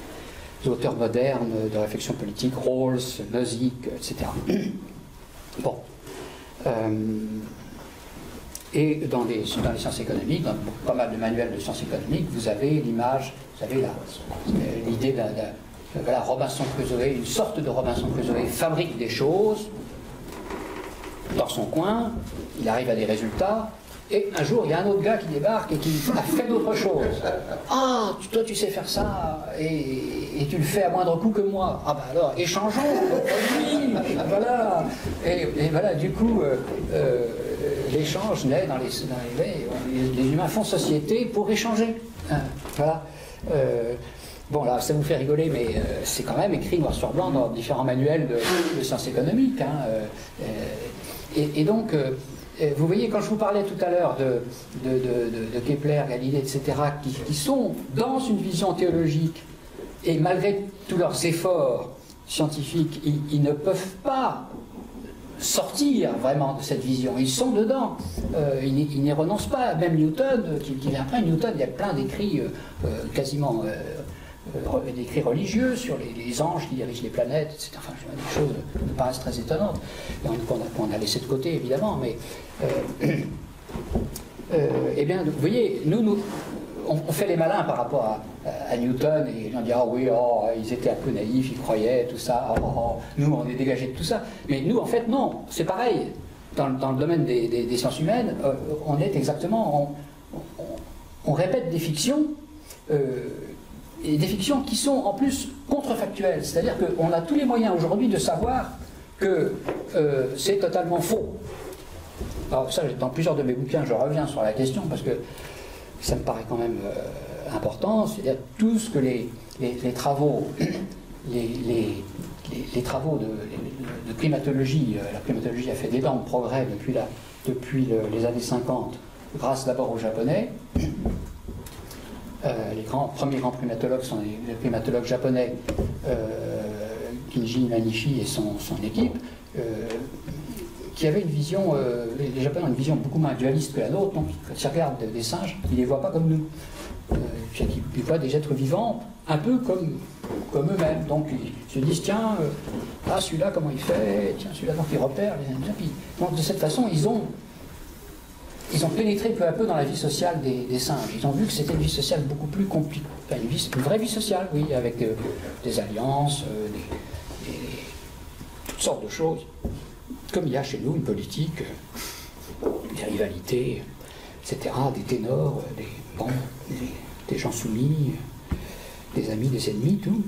auteurs modernes de réflexion politique, Rawls, Nozick, etc. Bon. Et dans les sciences économiques, dans pas mal de manuels de sciences économiques, vous avez l'image, vous avez l'idée voilà, Robinson Crusoe, une sorte de Robinson Crusoe fabrique des choses dans son coin, il arrive à des résultats, et un jour il y a un autre gars qui débarque et qui a fait d'autres choses. Ah, toi tu sais faire ça, et tu le fais à moindre coût que moi. Ah bah alors, échangeons, oui, voilà. Et voilà, du coup, l'échange naît dans les humains font société pour échanger. Voilà. Bon, là, ça vous fait rigoler, mais c'est quand même écrit noir sur blanc dans différents manuels de sciences économiques. Hein, et donc, vous voyez, quand je vous parlais tout à l'heure de Kepler, Galilée, etc., qui sont dans une vision théologique, et malgré tous leurs efforts scientifiques, ils ne peuvent pas sortir vraiment de cette vision. Ils sont dedans. Ils n'y renoncent pas. Même Newton, qui vient après, Newton, il y a plein d'écrits quasiment d'écrits religieux sur les anges qui dirigent les planètes, etc. Enfin, des choses qui me paraissent très étonnantes, qu'on a laissé de côté, évidemment, mais eh bien, vous voyez, on fait les malins par rapport à Newton, et on dit ah oui, oh, ils étaient un peu naïfs, ils croyaient, tout ça, nous on est dégagés de tout ça. Mais nous, en fait, non, c'est pareil. Dans le domaine des sciences humaines, on est exactement, on répète des fictions, et des fictions qui sont en plus contrefactuelles. C'est-à-dire qu'on a tous les moyens aujourd'hui de savoir que c'est totalement faux. Alors ça, dans plusieurs de mes bouquins, je reviens sur la question parce que ça me paraît quand même important. C'est-à-dire tout ce que les travaux, les travaux de climatologie, la climatologie a fait d'énormes progrès depuis les années 50, grâce d'abord aux Japonais. Les premiers grands primatologues sont les primatologues japonais, Kinji Imanishi et son équipe, qui avaient une vision, les Japonais ont une vision beaucoup moins dualiste que la nôtre, donc quand ils regardent des singes, ils ne les voient pas comme nous. Ils voient des êtres vivants un peu comme eux-mêmes. Donc ils se disent, tiens, celui-là comment il fait, tiens, celui-là, donc ils repèrent les indiens. Donc de cette façon, ils ont pénétré peu à peu dans la vie sociale des singes. Ils ont vu que c'était une vie sociale beaucoup plus compliquée. Enfin, une vraie vie sociale, oui, avec des alliances, toutes sortes de choses. Comme il y a chez nous une politique, des rivalités, etc., des ténors, des gens soumis, des amis, des ennemis, tout.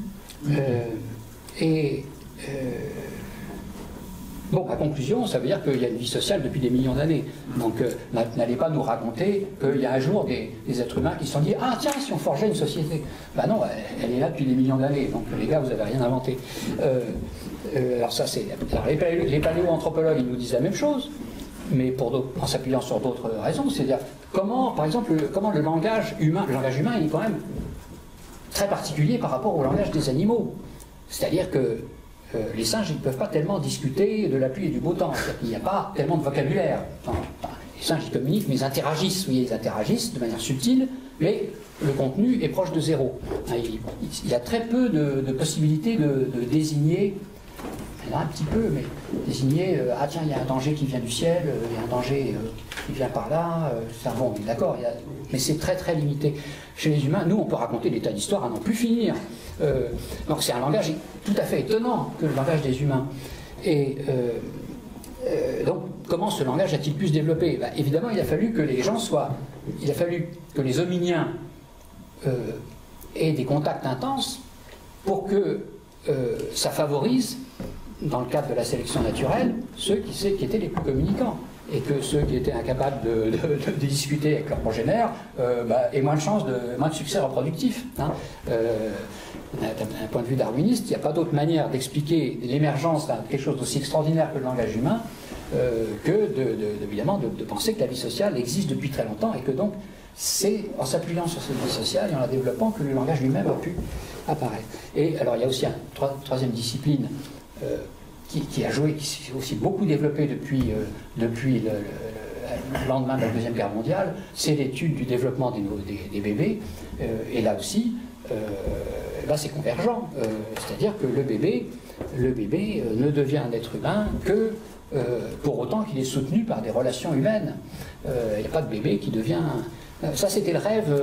Bon, la conclusion, ça veut dire qu'il y a une vie sociale depuis des millions d'années. Donc, n'allez pas nous raconter qu'il y a un jour des êtres humains qui se sont dit « Ah, tiens, si on forgeait une société !» Ben non, elle est là depuis des millions d'années. Donc, les gars, vous n'avez rien inventé. Alors, ça, c'est... Les paléoanthropologues, ils nous disent la même chose, mais en s'appuyant sur d'autres raisons. C'est-à-dire, comment, par exemple, comment le langage humain, il est quand même très particulier par rapport au langage des animaux. C'est-à-dire que les singes, ils ne peuvent pas tellement discuter de la pluie et du beau temps. Il n'y a pas tellement de vocabulaire. Les singes, ils communiquent, mais ils interagissent. Oui, ils interagissent de manière subtile, mais le contenu est proche de zéro. Il y a très peu de possibilités de désigner, il y en a un petit peu, mais désigner, ah tiens, il y a un danger qui vient du ciel, il y a un danger qui vient par là, bon, d'accord, mais c'est très très limité. Chez les humains, nous, on peut raconter des tas d'histoires à n'en plus finir. Donc c'est un langage tout à fait étonnant que le langage des humains. Et donc, comment ce langage a-t-il pu se développer? Évidemment, il a fallu que les gens soient... Il a fallu que les hominiens aient des contacts intenses pour que ça favorise, dans le cadre de la sélection naturelle, ceux qui étaient les plus communicants. Et que ceux qui étaient incapables de discuter avec leurs progénères aient moins de chances, moins de succès reproductif. Hein. D'un point de vue darwiniste, il n'y a pas d'autre manière d'expliquer l'émergence de quelque chose d'aussi extraordinaire que le langage humain que évidemment de penser que la vie sociale existe depuis très longtemps et que donc c'est en s'appuyant sur cette vie sociale et en la développant que le langage lui-même a pu apparaître. Et alors il y a aussi une troisième discipline qui a joué, qui s'est aussi beaucoup développée depuis le lendemain de la Deuxième Guerre mondiale, c'est l'étude du développement des bébés. Et là aussi, là c'est convergent. C'est-à-dire que le bébé ne devient un être humain que pour autant qu'il est soutenu par des relations humaines. Il n'y a pas de bébé qui devient... Ça, c'était le rêve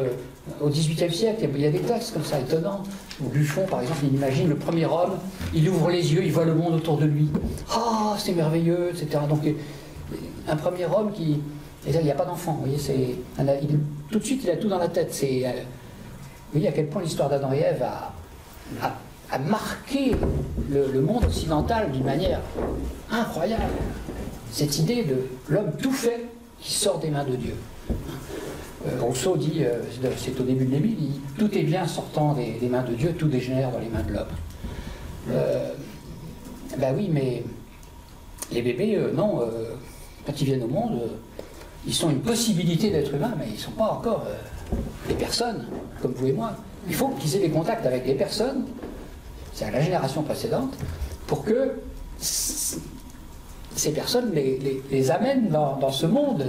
au XVIIIe siècle. Il y a des textes comme ça étonnants. Où Buffon, par exemple, il imagine le premier homme, il ouvre les yeux, il voit le monde autour de lui. Ah, c'est merveilleux, etc. Donc, un premier homme qui... Il n'y a pas d'enfant, vous voyez, tout de suite, il a tout dans la tête. Vous voyez à quel point l'histoire d'Adam et Ève a marqué le monde occidental d'une manière incroyable. Cette idée de l'homme tout fait qui sort des mains de Dieu. Rousseau dit, c'est au début de l'Émile, il dit « Tout est bien sortant des mains de Dieu, tout dégénère dans les mains de l'homme. » Ben oui, mais les bébés, non, quand ils viennent au monde, ils sont une possibilité d'être humains, mais ils ne sont pas encore des personnes, comme vous et moi. Il faut qu'ils aient des contacts avec des personnes, c'est à la génération précédente, pour que ces personnes les amènent dans ce monde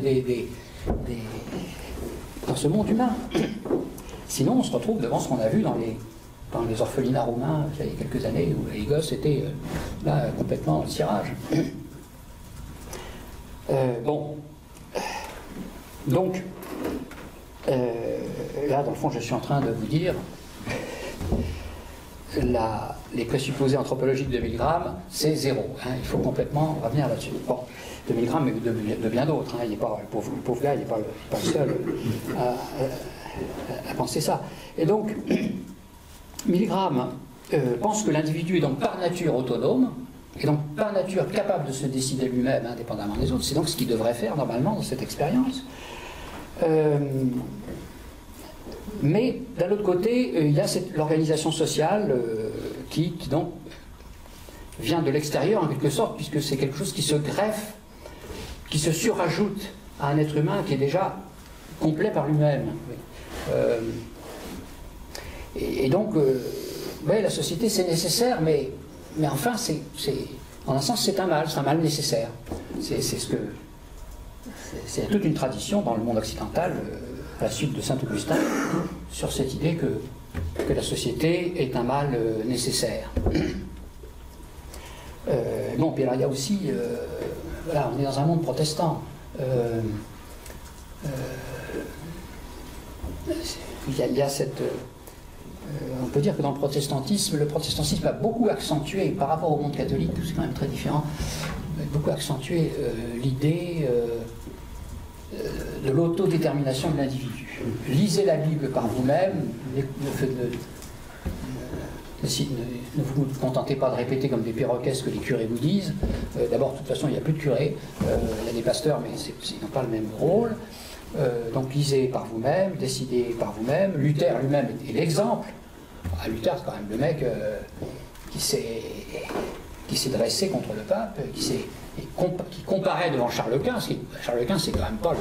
dans ce monde humain. Sinon, on se retrouve devant ce qu'on a vu dans les orphelinats roumains il y a quelques années, où les gosses étaient là complètement au cirage. Bon. Donc, là, dans le fond, je suis en train de vous dire les présupposés anthropologiques de Milgram, c'est zéro. Hein, il faut complètement revenir là-dessus. Bon, de Milgram, mais de bien d'autres. Hein, le pauvre gars, il n'est pas le seul à penser ça. Et donc, Milgram pense que l'individu est donc par nature autonome, et donc par nature capable de se décider lui-même indépendamment des autres. C'est donc ce qu'il devrait faire normalement dans cette expérience. Mais d'un autre côté, il y a l'organisation sociale qui donc vient de l'extérieur en quelque sorte, puisque c'est quelque chose qui se greffe, qui se surajoute à un être humain qui est déjà complet par lui-même. Et donc, ouais, la société c'est nécessaire, mais enfin, en un sens c'est un mal nécessaire. C'est toute une tradition dans le monde occidental, à la suite de saint Augustin, sur cette idée que la société est un mal nécessaire. Bon, puis alors il y a aussi, voilà, on est dans un monde protestant. Il y a cette... on peut dire que dans le protestantisme a beaucoup accentué, par rapport au monde catholique, c'est quand même très différent, beaucoup accentué l'idée de l'autodétermination de l'individu. Lisez la Bible par vous-même, ne vous contentez pas de répéter comme des perroquets ce que les curés vous disent. D'abord, de toute façon, il n'y a plus de curés, il y a des pasteurs, mais ils n'ont pas le même rôle. Donc lisez par vous-même, décidez par vous-même. Luther lui-même est l'exemple. Luther, c'est quand même le mec qui s'est dressé contre le pape, qui comparait devant Charles Quint. Charles Quint, c'est quand même pas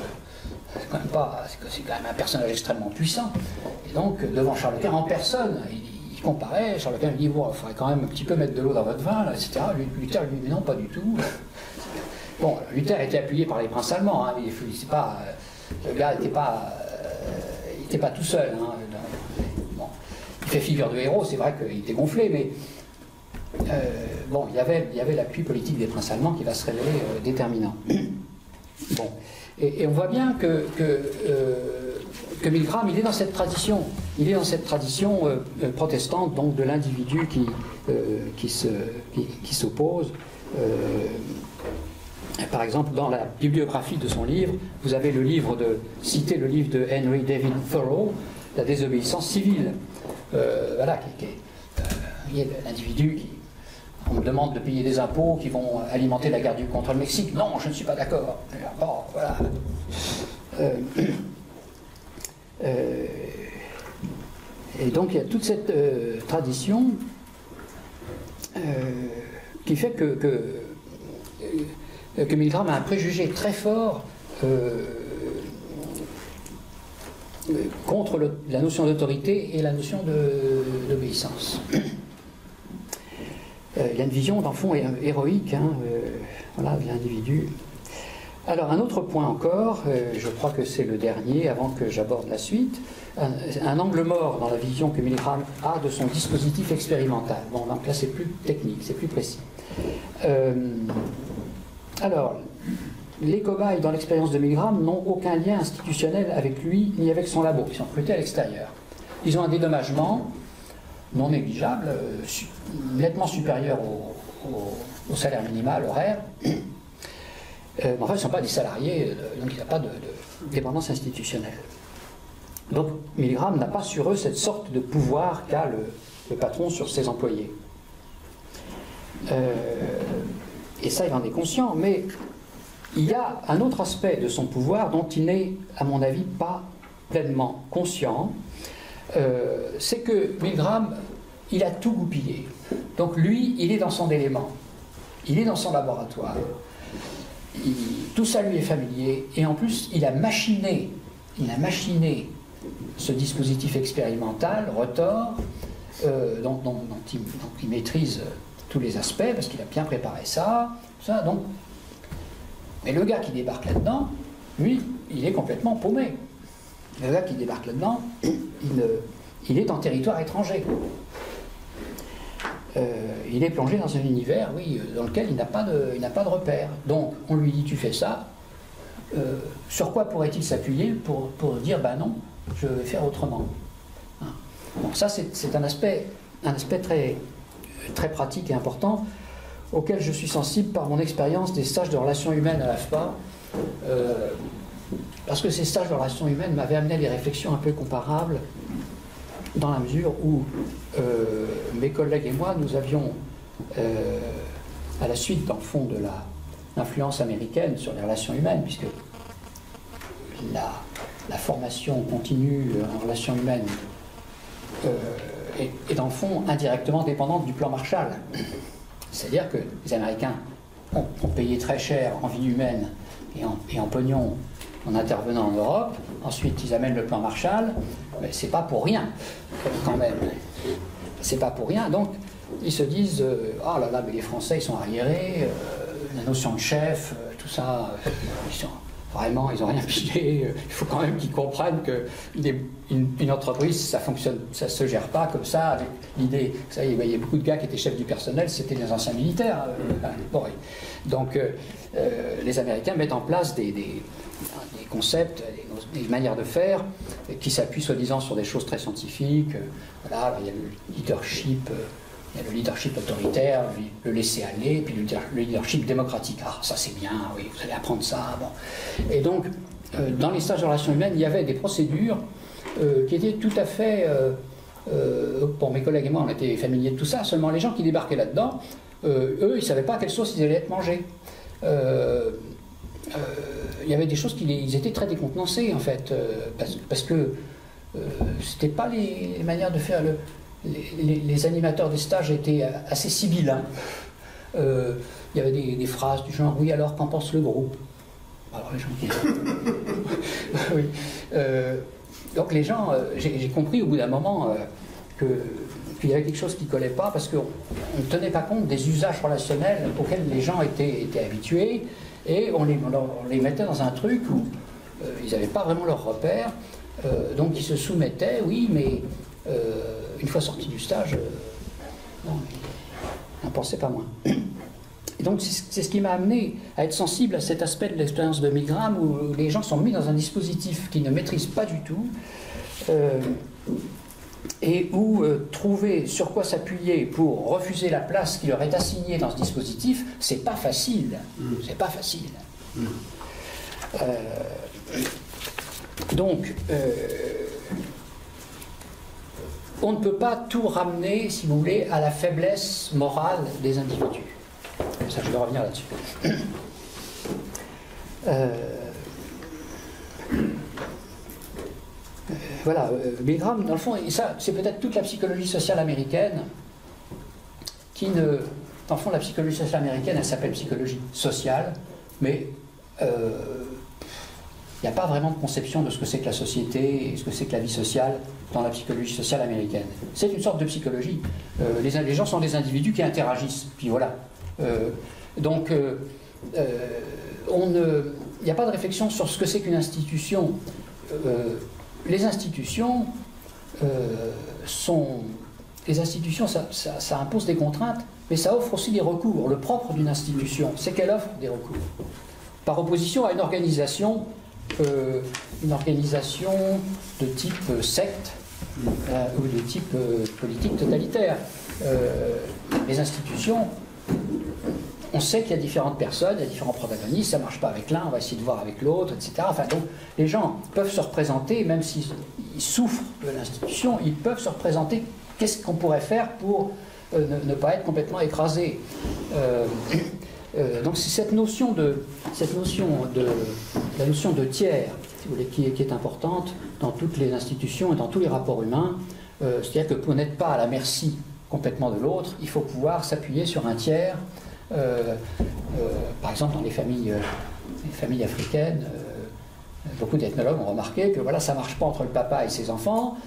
c'est quand même un personnage extrêmement puissant. Et donc, devant Charles Quint, en personne, il comparait, Charles Quint lui dit, bon, il faudrait quand même un petit peu mettre de l'eau dans votre vin, là, etc. Luther lui dit, mais non, pas du tout. Bon, Luther était appuyé par les princes allemands, hein, c'est pas, le gars n'était pas tout seul. Hein, bon, il fait figure de héros, c'est vrai qu'il était gonflé, mais bon, il y avait l'appui politique des princes allemands qui va se révéler déterminant. Bon. Et on voit bien que Milgram, il est dans cette tradition. Il est dans cette tradition protestante, donc de l'individu qui s'oppose. Par exemple, dans la bibliographie de son livre, vous avez cité le livre de Henry David Thoreau, La désobéissance civile. Voilà, il y a l'individu qui... On me demande de payer des impôts qui vont alimenter la guerre contre le Mexique. Non, je ne suis pas d'accord. Bon, voilà. Et donc il y a toute cette tradition qui fait que Milgram a un préjugé très fort contre la notion d'autorité et la notion d'obéissance. Il y a une vision, dans le fond, héroïque, hein, voilà, de l'individu. Alors, un autre point encore, je crois que c'est le dernier, avant que j'aborde la suite, un angle mort dans la vision que Milgram a de son dispositif expérimental. Bon, donc là, c'est plus technique, c'est plus précis. Alors, les cobayes dans l'expérience de Milgram n'ont aucun lien institutionnel avec lui, ni avec son labo. Ils sont recrutés à l'extérieur. Ils ont un dédommagement non négligeable, nettement supérieur au salaire minimal horaire. Mais enfin, ils ne sont pas des salariés, donc il n'y a pas de dépendance institutionnelle. Donc Milgram n'a pas sur eux cette sorte de pouvoir qu'a le patron sur ses employés. Et ça, il en est conscient, mais il y a un autre aspect de son pouvoir dont il n'est, à mon avis, pas pleinement conscient. C'est que Milgram, il a tout goupillé. Donc lui, il est dans son élément. Il est dans son laboratoire. Tout ça lui est familier. Et en plus, il a machiné ce dispositif expérimental, Rotor, dont il maîtrise tous les aspects, parce qu'il a bien préparé ça. Donc. Mais le gars qui débarque là-dedans, lui, il est complètement paumé. Le gars qui débarque là-dedans, il est en territoire étranger. Il est plongé dans un univers, oui, dans lequel il n'a pas de repère. Donc, on lui dit, tu fais ça. Sur quoi pourrait-il s'appuyer pour dire, ben non, je vais faire autrement. Hein. Bon, ça, c'est un aspect très, très pratique et important, auquel je suis sensible par mon expérience des stages de relations humaines à l'AFPA. Parce que ces stages de relations humaines m'avaient amené à des réflexions un peu comparables, dans la mesure où mes collègues et moi, nous avions, à la suite, dans le fond, de l'influence américaine sur les relations humaines, puisque la formation continue en relations humaines est, dans le fond, indirectement dépendante du plan Marshall. C'est-à-dire que les Américains ont payé très cher en vie humaine et en pognon en intervenant en Europe. Ensuite, ils amènent le plan Marshall, mais c'est pas pour rien, quand même. C'est pas pour rien. Donc, ils se disent oh là là, mais les Français, ils sont arriérés, la notion de chef, tout ça, vraiment, ils n'ont rien pigé. Il faut quand même qu'ils comprennent qu'une entreprise, ça fonctionne, ça se gère pas comme ça, avec l'idée. Vous savez, il y a beaucoup de gars qui étaient chefs du personnel, c'était des anciens militaires. Bon, donc, les Américains mettent en place des concepts, des manières de faire qui s'appuient soi-disant sur des choses très scientifiques. Voilà, il y a le leadership. Il y a le leadership autoritaire, le laisser-aller, puis le leadership démocratique. Ah, ça c'est bien, oui, vous allez apprendre ça. Bon. Et donc, dans les stages de relations humaines, il y avait des procédures qui étaient tout à fait... pour mes collègues et moi, on était familiers de tout ça, seulement les gens qui débarquaient là-dedans, eux, ils ne savaient à quelle sauce ils allaient être mangés. Il y avait des choses ils étaient très décontenancés, en fait, parce que c'était pas les manières de faire... Les animateurs des stages étaient assez sibyllins. Il y avait des phrases du genre « Oui, alors, qu'en pense le groupe ?» Alors les gens qui... oui. Donc les gens, j'ai compris au bout d'un moment qu'il y avait quelque chose qui ne collait pas parce qu'on ne tenait pas compte des usages relationnels auxquels les gens étaient habitués et on les mettait dans un truc où ils n'avaient pas vraiment leur repère, donc ils se soumettaient, oui, mais une fois sortis du stage, non, ils n'en pensaient pas moins. Et donc c'est ce qui m'a amené à être sensible à cet aspect de l'expérience de Milgram où les gens sont mis dans un dispositif qu'ils ne maîtrisent pas du tout et où trouver sur quoi s'appuyer pour refuser la place qui leur est assignée dans ce dispositif, c'est pas facile. C'est pas facile. Donc on ne peut pas tout ramener, si vous voulez, à la faiblesse morale des individus. Ça, je vais revenir là-dessus. Voilà, Milgram, dans le fond, et ça, c'est peut-être toute la psychologie sociale américaine qui ne... Dans le fond, la psychologie sociale américaine, elle s'appelle psychologie sociale, mais il n'y a pas vraiment de conception de ce que c'est que la société et ce que c'est que la vie sociale dans la psychologie sociale américaine. C'est une sorte de psychologie. Les gens sont des individus qui interagissent, puis voilà. Donc, il n'y a pas de réflexion sur ce que c'est qu'une institution. Les institutions, ça impose des contraintes, mais ça offre aussi des recours. Le propre d'une institution, c'est qu'elle offre des recours. Par opposition à une organisation de type secte ou de type politique totalitaire. Les institutions, on sait qu'il y a différentes personnes, il y a différents protagonistes, ça ne marche pas avec l'un, on va essayer de voir avec l'autre, etc. Enfin, donc, les gens peuvent se représenter, même s'ils souffrent de l'institution, ils peuvent se représenter qu'est-ce qu'on pourrait faire pour ne pas être complètement écrasé. Donc c'est la notion de tiers, si vous voulez, qui est importante dans toutes les institutions et dans tous les rapports humains. C'est-à-dire que pour n'être pas à la merci complètement de l'autre, il faut pouvoir s'appuyer sur un tiers. Par exemple, dans les familles africaines, beaucoup d'ethnologues ont remarqué que voilà, ça ne marche pas entre le papa et ses enfants.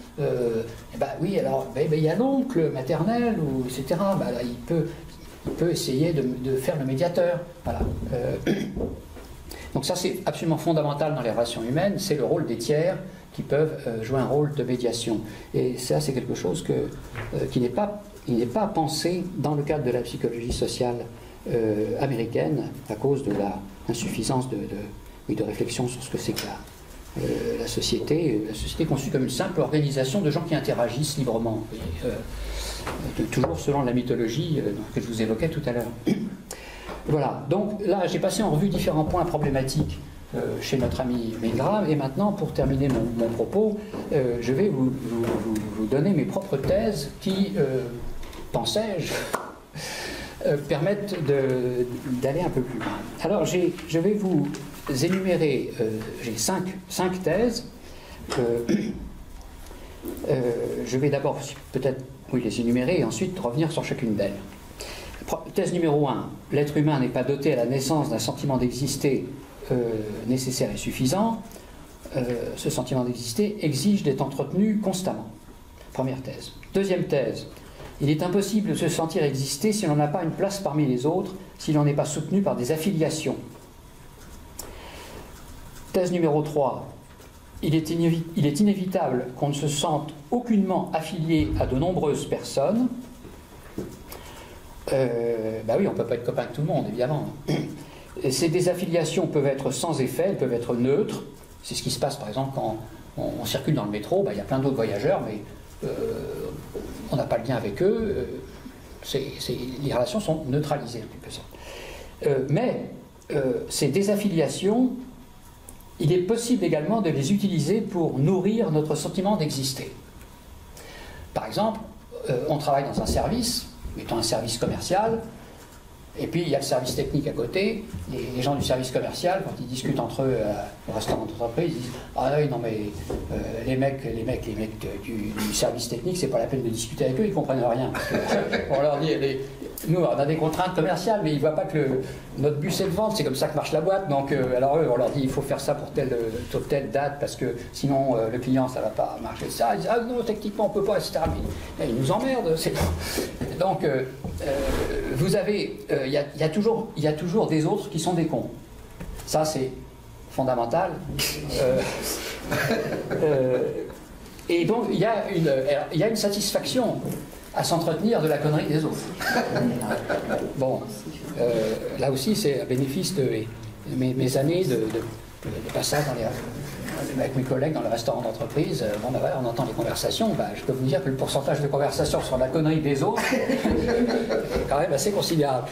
Oui, alors il y a l'oncle maternel, etc. Là, il peut essayer de faire le médiateur. Voilà. Donc ça, c'est absolument fondamental dans les relations humaines, c'est le rôle des tiers qui peuvent jouer un rôle de médiation. Et ça, c'est quelque chose qui n'est pas pensé dans le cadre de la psychologie sociale américaine à cause de l'insuffisance de réflexion sur ce que c'est que la société conçue comme une simple organisation de gens qui interagissent librement. Toujours selon la mythologie que je vous évoquais tout à l'heure. Voilà, donc là j'ai passé en revue différents points problématiques chez notre ami Milgram, et maintenant pour terminer mon propos, je vais vous donner mes propres thèses qui, pensais-je, permettent d'aller un peu plus loin. Alors je vais vous énumérer, j'ai cinq thèses. Je vais d'abord peut-être les énumérer et ensuite revenir sur chacune d'elles. Thèse numéro 1, l'être humain n'est pas doté à la naissance d'un sentiment d'exister nécessaire et suffisant. Ce sentiment d'exister exige d'être entretenu constamment. Première thèse. Deuxième thèse, il est impossible de se sentir exister si l'on n'a pas une place parmi les autres, si l'on n'est pas soutenu par des affiliations. Thèse numéro 3, il est inévitable qu'on ne se sente aucunement affilié à de nombreuses personnes. Oui, on ne peut pas être copain avec tout le monde, évidemment. Ces désaffiliations peuvent être sans effet, elles peuvent être neutres. C'est ce qui se passe, par exemple, quand on circule dans le métro. Il y a plein d'autres voyageurs, mais on n'a pas le lien avec eux. Les relations sont neutralisées, en quelque sorte. Mais ces désaffiliations, il est possible également de les utiliser pour nourrir notre sentiment d'exister. Par exemple, on travaille dans un service, mettons un service commercial, Et puis il y a le service technique à côté, les gens du service commercial, quand ils discutent entre eux au restaurant d'entreprise, ils disent ah oui, non mais les mecs du service technique, c'est pas la peine de discuter avec eux, ils comprennent rien. On leur dit, nous on a des contraintes commerciales, mais ils voient pas que notre but c'est de vendre, c'est comme ça que marche la boîte. Donc alors eux, on leur dit il faut faire ça pour telle date, parce que sinon le client ça va pas marcher. Ça, ils disent ah non, techniquement on peut pas, etc. Mais ils nous emmerdent. Donc vous avez, il y a toujours des autres qui sont des cons. Ça c'est fondamental. Et donc il y a une satisfaction à s'entretenir de la connerie des autres. Bon, là aussi c'est un bénéfice de mes années de passage avec mes collègues dans le restaurant d'entreprise. Bon, ben voilà, on entend les conversations. Ben, je peux vous dire que le pourcentage de conversations sur la connerie des autres est quand même assez considérable.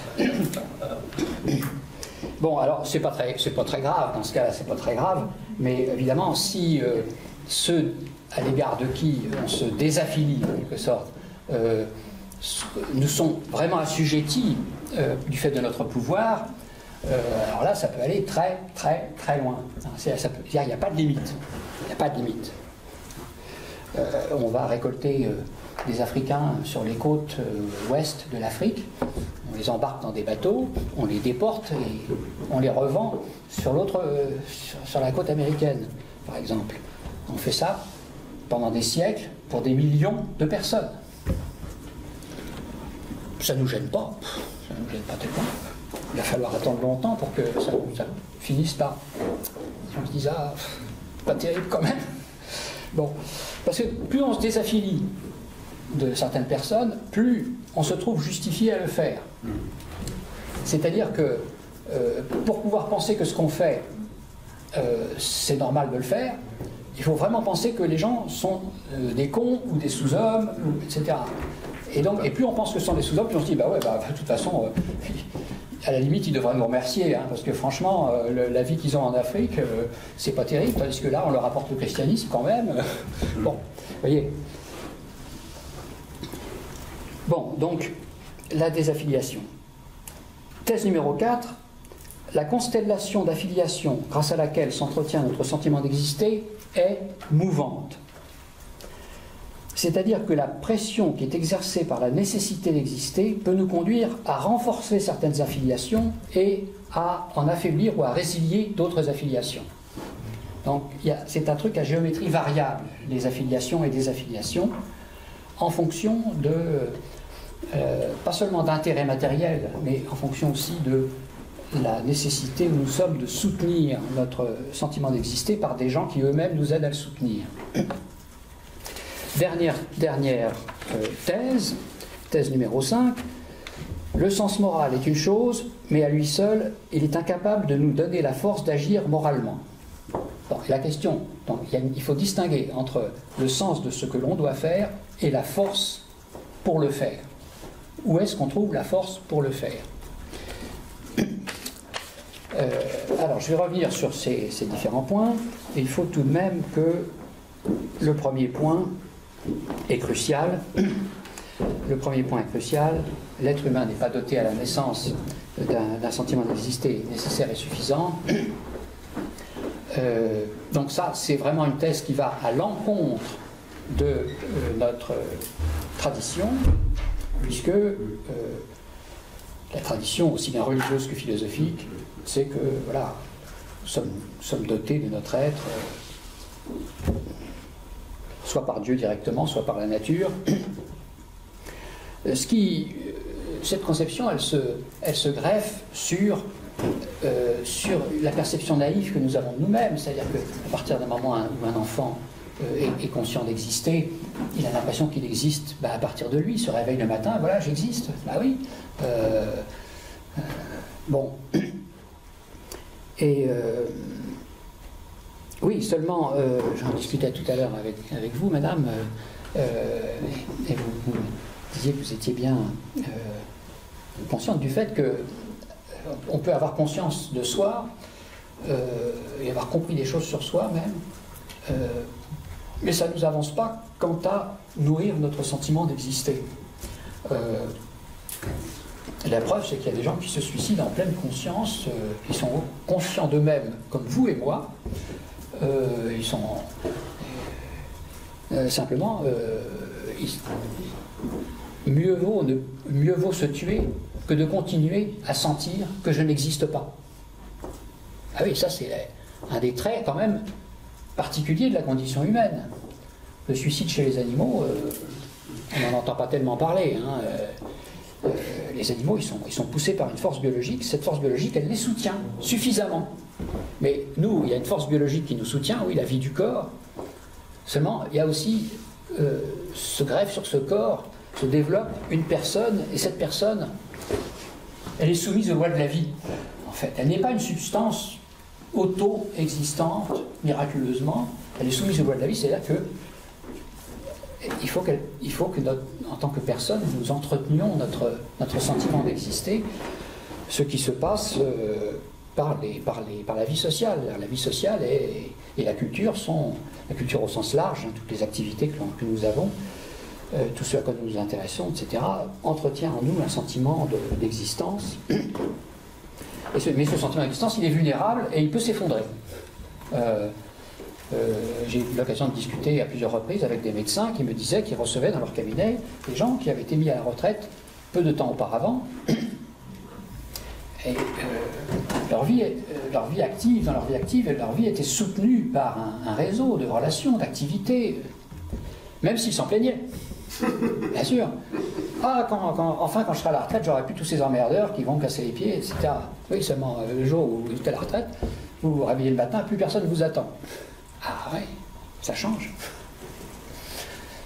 Bon, alors c'est pas très grave, dans ce cas-là c'est pas très grave, mais évidemment si ceux à l'égard de qui on se désaffilie en quelque sorte nous sont vraiment assujettis du fait de notre pouvoir, alors là ça peut aller très très très loin. Il n'y a pas de limite. Il n'y a pas de limite. On va récolter des Africains sur les côtes ouest de l'Afrique, on les embarque dans des bateaux, on les déporte et on les revend sur la côte américaine, par exemple. On fait ça pendant des siècles pour des millions de personnes. Ça ne nous gêne pas. Ça ne nous gêne pas tellement. Il va falloir attendre longtemps pour que ça finisse par... On se dise, ah, pas terrible quand même. Bon, parce que plus on se désaffilie de certaines personnes, plus on se trouve justifié à le faire. C'est-à-dire que pour pouvoir penser que ce qu'on fait, c'est normal de le faire, il faut vraiment penser que les gens sont des cons ou des sous-hommes, etc. Et plus on pense que ce sont des sous-hommes, plus on se dit, bah ouais, bah, de toute façon, à la limite, ils devraient nous remercier, hein, parce que franchement, la vie qu'ils ont en Afrique, c'est pas terrible, tandis que là, on leur apporte le christianisme quand même. Bon, vous voyez. Bon, donc, la désaffiliation. Thèse numéro 4, la constellation d'affiliation grâce à laquelle s'entretient notre sentiment d'exister est mouvante. C'est-à-dire que la pression qui est exercée par la nécessité d'exister peut nous conduire à renforcer certaines affiliations et à en affaiblir ou à résilier d'autres affiliations. Donc c'est un truc à géométrie variable, les affiliations et désaffiliations, en fonction de, pas seulement d'intérêts matériels, mais en fonction aussi de la nécessité où nous sommes de soutenir notre sentiment d'exister par des gens qui eux-mêmes nous aident à le soutenir. Dernière thèse numéro 5, le sens moral est une chose, mais à lui seul, il est incapable de nous donner la force d'agir moralement. Bon, la question, donc, il faut distinguer entre le sens de ce que l'on doit faire et la force pour le faire. Où est-ce qu'on trouve la force pour le faire ? Alors, je vais revenir sur ces différents points. Et il faut tout de même que le premier point est crucial. Le premier point est crucial. L'être humain n'est pas doté à la naissance d'un sentiment d'exister nécessaire et suffisant. Donc ça, c'est vraiment une thèse qui va à l'encontre de notre tradition, puisque la tradition, aussi bien religieuse que philosophique, c'est que voilà, nous sommes dotés de notre être, soit par Dieu directement, soit par la nature. Cette conception, elle se greffe sur la perception naïve que nous avons de nous-mêmes, c'est-à-dire qu'à partir d'un moment où un enfant est conscient d'exister, il a l'impression qu'il existe à partir de lui, il se réveille le matin, voilà, j'existe, bah oui. Bon. Et oui, seulement, j'en discutais tout à l'heure avec vous, madame, et vous disiez que vous étiez bien consciente du fait que on peut avoir conscience de soi et avoir compris des choses sur soi même, mais ça ne nous avance pas quant à nourrir notre sentiment d'exister. La preuve, c'est qu'il y a des gens qui se suicident en pleine conscience, qui sont conscients d'eux-mêmes, comme vous et moi. Ils sont simplement... mieux vaut se tuer que de continuer à sentir que je n'existe pas. Ah oui, ça c'est un des traits quand même particuliers de la condition humaine. Le suicide chez les animaux, on n'en entend pas tellement parler. Hein. Les animaux, ils sont poussés par une force biologique. Cette force biologique, elle les soutient suffisamment. Mais nous, il y a une force biologique qui nous soutient, oui, la vie du corps. Seulement, il y a aussi, se greffe sur ce corps, se développe une personne, et cette personne, elle est soumise aux lois de la vie. En fait, elle n'est pas une substance auto-existante, miraculeusement. Elle est soumise aux lois de la vie, c'est-à-dire que il faut que en tant que personne, nous entretenions notre sentiment d'exister, ce qui se passe par la vie sociale. La vie sociale et la culture la culture au sens large, hein, toutes les activités que nous avons, tout ce à quoi nous nous intéressons, etc., entretient en nous un sentiment d'existence. Mais ce sentiment d'existence, il est vulnérable et il peut s'effondrer. J'ai eu l'occasion de discuter à plusieurs reprises avec des médecins qui me disaient qu'ils recevaient dans leur cabinet des gens qui avaient été mis à la retraite peu de temps auparavant. Et leur vie active, leur vie était soutenue par un réseau de relations, d'activités, même s'ils s'en plaignaient. Bien sûr. Ah, quand je serai à la retraite, j'aurai plus tous ces emmerdeurs qui vont me casser les pieds, etc. Oui, seulement le jour où vous êtes à la retraite, vous vous réveillez le matin, plus personne ne vous attend. Ah oui, ça change.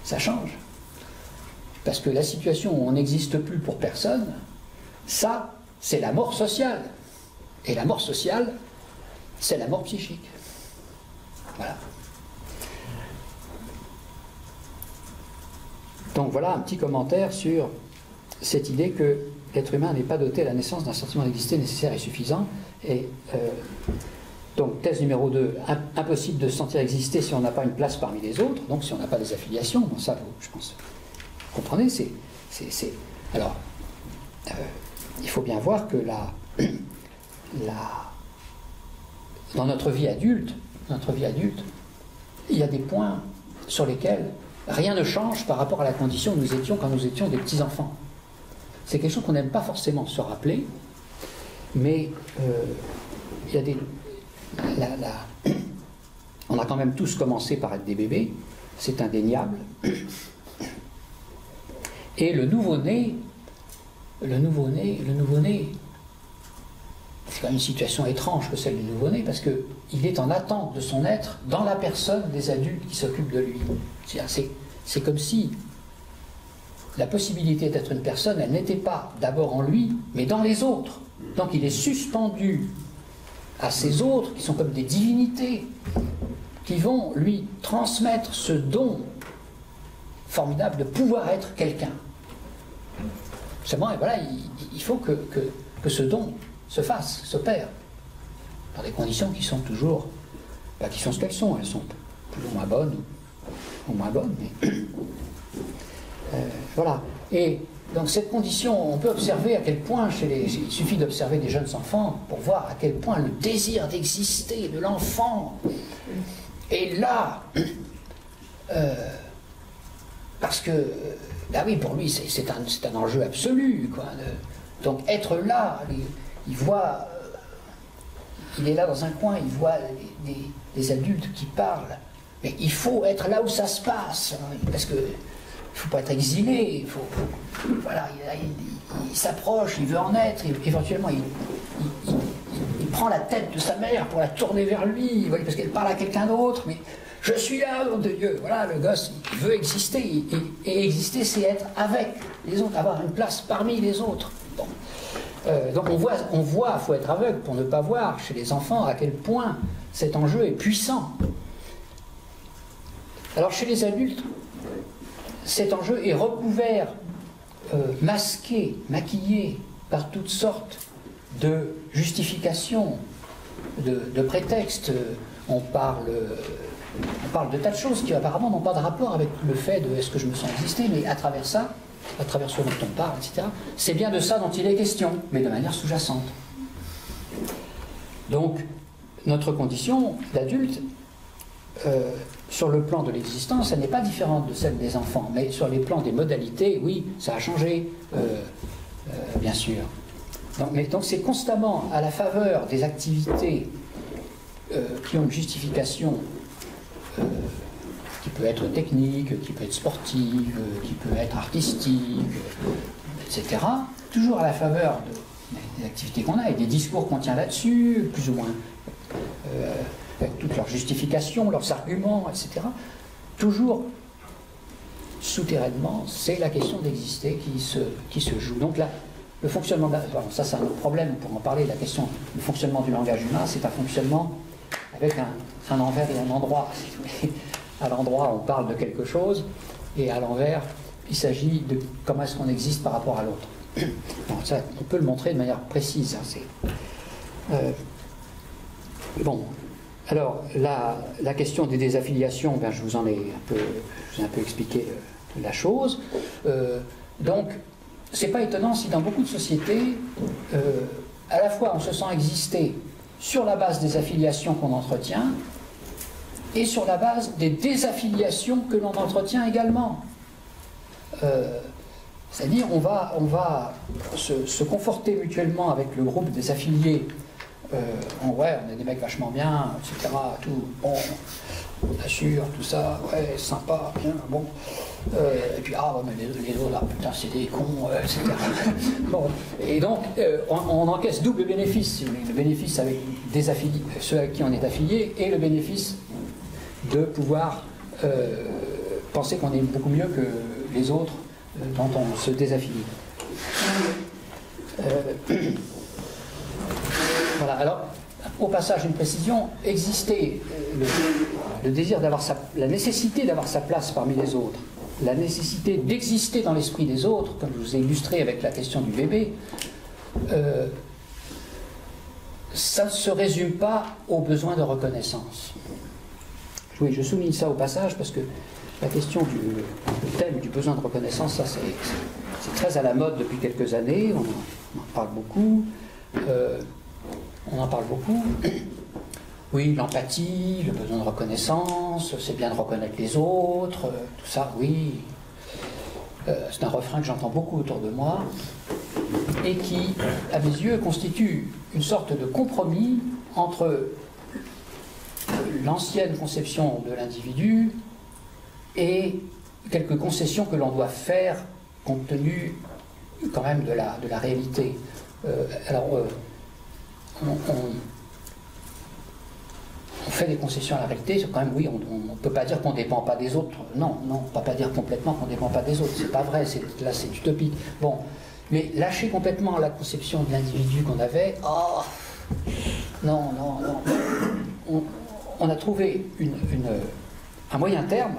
Ça change. Parce que la situation où on n'existe plus pour personne, ça, c'est la mort sociale. Et la mort sociale, c'est la mort psychique. Voilà. Donc voilà un petit commentaire sur cette idée que l'être humain n'est pas doté à la naissance d'un sentiment d'exister nécessaire et suffisant. Et donc thèse numéro 2, impossible de se sentir exister si on n'a pas une place parmi les autres, donc si on n'a pas des affiliations. Bon, ça, je pense, vous comprenez, alors, il faut bien voir que dans notre vie adulte, il y a des points sur lesquels rien ne change par rapport à la condition où nous étions quand nous étions des petits-enfants. C'est quelque chose qu'on n'aime pas forcément se rappeler, mais il y a on a quand même tous commencé par être des bébés, c'est indéniable. Et le nouveau-né, c'est quand même une situation étrange que celle du nouveau-né, parce qu'il est en attente de son être dans la personne des adultes qui s'occupent de lui. C'est comme si la possibilité d'être une personne, elle n'était pas d'abord en lui, mais dans les autres. Donc il est suspendu à ces autres qui sont comme des divinités, qui vont lui transmettre ce don formidable de pouvoir être quelqu'un. Seulement, et voilà, il faut que ce don se fasse, s'opère, dans des conditions qui sont toujours, qui sont ce qu'elles sont. Elles sont plus ou moins bonnes, mais voilà. Et donc cette condition, on peut observer à quel point, il suffit d'observer des jeunes enfants pour voir à quel point le désir d'exister de l'enfant est là, parce que, bah oui, pour lui, c'est un enjeu absolu, quoi. Donc être là, il voit, il est là dans un coin, il voit des adultes qui parlent, mais il faut être là où ça se passe, hein, parce que il ne faut pas être exilé, voilà, il s'approche, il veut en être, et éventuellement il prend la tête de sa mère pour la tourner vers lui, parce qu'elle parle à quelqu'un d'autre, mais je suis là, nom de Dieu. Voilà, le gosse, il veut exister, et exister, c'est être avec les autres, avoir une place parmi les autres. Bon. Donc on voit, il faut être aveugle pour ne pas voir chez les enfants à quel point cet enjeu est puissant. Alors chez les adultes, cet enjeu est recouvert, masqué, maquillé par toutes sortes de justifications, de prétextes. On parle de tas de choses qui apparemment n'ont pas de rapport avec le fait de est-ce que je me sens exister, mais à travers ça, à travers ce dont on parle, etc. C'est bien de ça dont il est question, mais de manière sous-jacente. Donc, notre condition d'adulte, sur le plan de l'existence, elle n'est pas différente de celle des enfants, mais sur les plans des modalités, oui, ça a changé, bien sûr. Donc c'est constamment à la faveur des activités qui ont une justification qui peut être technique, qui peut être sportive, qui peut être artistique, etc. Toujours à la faveur des activités qu'on a et des discours qu'on tient là-dessus, plus ou moins, avec toutes leurs justifications, leurs arguments, etc. Toujours souterrainement, c'est la question d'exister qui se joue. Donc là, le fonctionnement, ça c'est un autre problème, pour en parler, la question du fonctionnement du langage humain, c'est un fonctionnement avec un envers et un endroit. À l'endroit, on parle de quelque chose, et à l'envers, il s'agit de comment est-ce qu'on existe par rapport à l'autre. Bon, ça, on peut le montrer de manière précise. Bon, alors, la question des désaffiliations, ben, je vous ai un peu expliqué la chose. Donc, c'est pas étonnant si dans beaucoup de sociétés, à la fois on se sent exister sur la base des affiliations qu'on entretient et sur la base des désaffiliations que l'on entretient également. C'est-à-dire on va se conforter mutuellement avec le groupe des affiliés. Ouais, on est des mecs vachement bien, etc. Tout, bon, on assure, tout ça, ouais, sympa, bien, bon. Et puis, ah, mais les autres, là, putain, c'est des cons, etc. Bon, et donc, on encaisse double bénéfice, le bénéfice avec des affiliés, ceux à qui on est affilié, et le bénéfice de pouvoir penser qu'on est beaucoup mieux que les autres dont on se désaffilie. Voilà, alors, au passage, une précision, exister, le désir d'avoir la nécessité d'avoir sa place parmi les autres, la nécessité d'exister dans l'esprit des autres, comme je vous ai illustré avec la question du bébé, ça ne se résume pas au besoin de reconnaissance. Oui, je souligne ça au passage parce que la question le thème du besoin de reconnaissance, ça c'est très à la mode depuis quelques années, on en parle beaucoup. On en parle beaucoup. Oui, l'empathie, le besoin de reconnaissance, c'est bien de reconnaître les autres, tout ça, oui. C'est un refrain que j'entends beaucoup autour de moi et qui, à mes yeux, constitue une sorte de compromis entre l'ancienne conception de l'individu et quelques concessions que l'on doit faire compte tenu quand même de la réalité. On fait des concessions à la réalité, quand même, oui, on ne peut pas dire qu'on ne dépend pas des autres. Non, on ne peut pas dire complètement qu'on ne dépend pas des autres. C'est pas vrai, là c'est utopique. Bon, mais lâcher complètement la conception de l'individu qu'on avait, oh, non. On a trouvé un moyen terme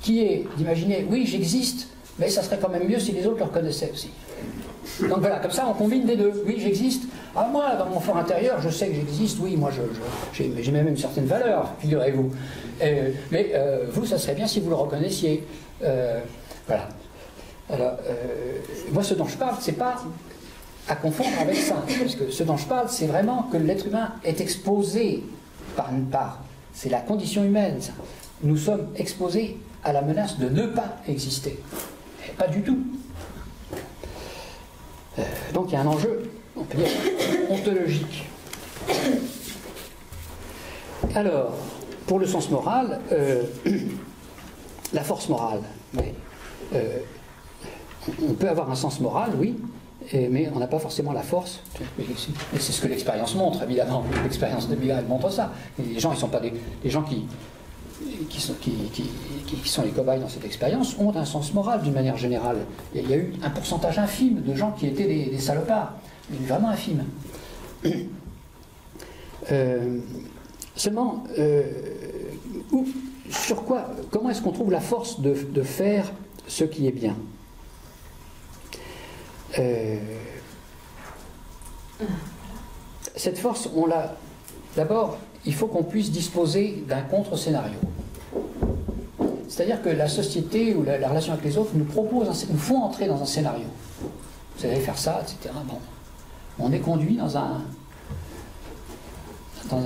qui est d'imaginer, oui, j'existe, mais ça serait quand même mieux si les autres le reconnaissaient aussi. Donc voilà, comme ça on combine les deux. Oui, j'existe. Ah, moi, dans mon fort intérieur, je sais que j'existe. Oui, moi, j'ai même une certaine valeur, figurez-vous. Mais vous, ça serait bien si vous le reconnaissiez. Voilà. Alors, moi, ce dont je parle, c'est pas à confondre avec ça. Parce que ce dont je parle, c'est vraiment que l'être humain est exposé par une part. C'est la condition humaine, ça. Nous sommes exposés à la menace de ne pas exister. Et pas du tout. Donc il y a un enjeu, on peut dire, ontologique. Alors, pour le sens moral, la force morale, oui. On peut avoir un sens moral, oui, mais on n'a pas forcément la force. Et c'est ce que l'expérience montre, évidemment. L'expérience de Miguel montre ça. Et les gens, ils sont pas les gens qui sont les cobayes dans cette expérience ont un sens moral d'une manière générale. Il y a eu un pourcentage infime de gens qui étaient des salopards, mais vraiment infime. Seulement, comment est-ce qu'on trouve la force de faire ce qui est bien? Cette force, on l'a. D'abord, il faut qu'on puisse disposer d'un contre-scénario. c'est-à-dire que la société ou la relation avec les autres nous propose, nous font entrer dans un scénario. Vous allez faire ça, etc. Bon. On est conduit dans un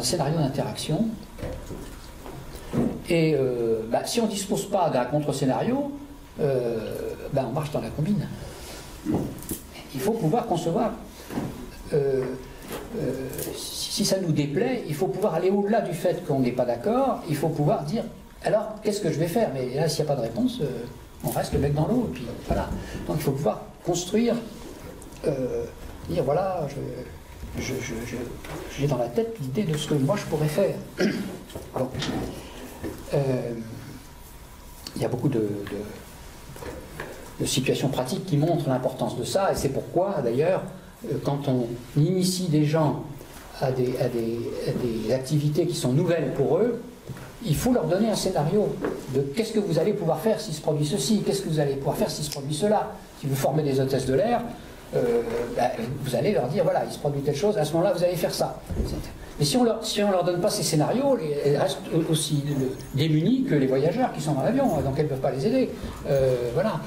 scénario d'interaction. Et si on ne dispose pas d'un contre-scénario, on marche dans la combine. Il faut pouvoir concevoir. Si ça nous déplaît, il faut pouvoir aller au-delà du fait qu'on n'est pas d'accord. Il faut pouvoir dire, alors, qu'est-ce que je vais faire? Mais là, s'il n'y a pas de réponse, on reste le bec dans l'eau. Et puis voilà. Donc il faut pouvoir construire, dire, voilà, j'ai dans la tête l'idée de ce que moi je pourrais faire. Bon. Il y a beaucoup de situations pratiques qui montrent l'importance de ça, et c'est pourquoi d'ailleurs quand on initie des gens à des activités qui sont nouvelles pour eux, il faut leur donner un scénario de qu'est-ce que vous allez pouvoir faire s'il se produit ceci, qu'est-ce que vous allez pouvoir faire s'il se produit cela. Si vous formez des hôtesses de l'air, vous allez leur dire, voilà, il se produit telle chose, à ce moment-là, vous allez faire ça. Mais si on leur donne pas ces scénarios, elles restent aussi démunies que les voyageurs qui sont dans l'avion, donc elles ne peuvent pas les aider. Voilà.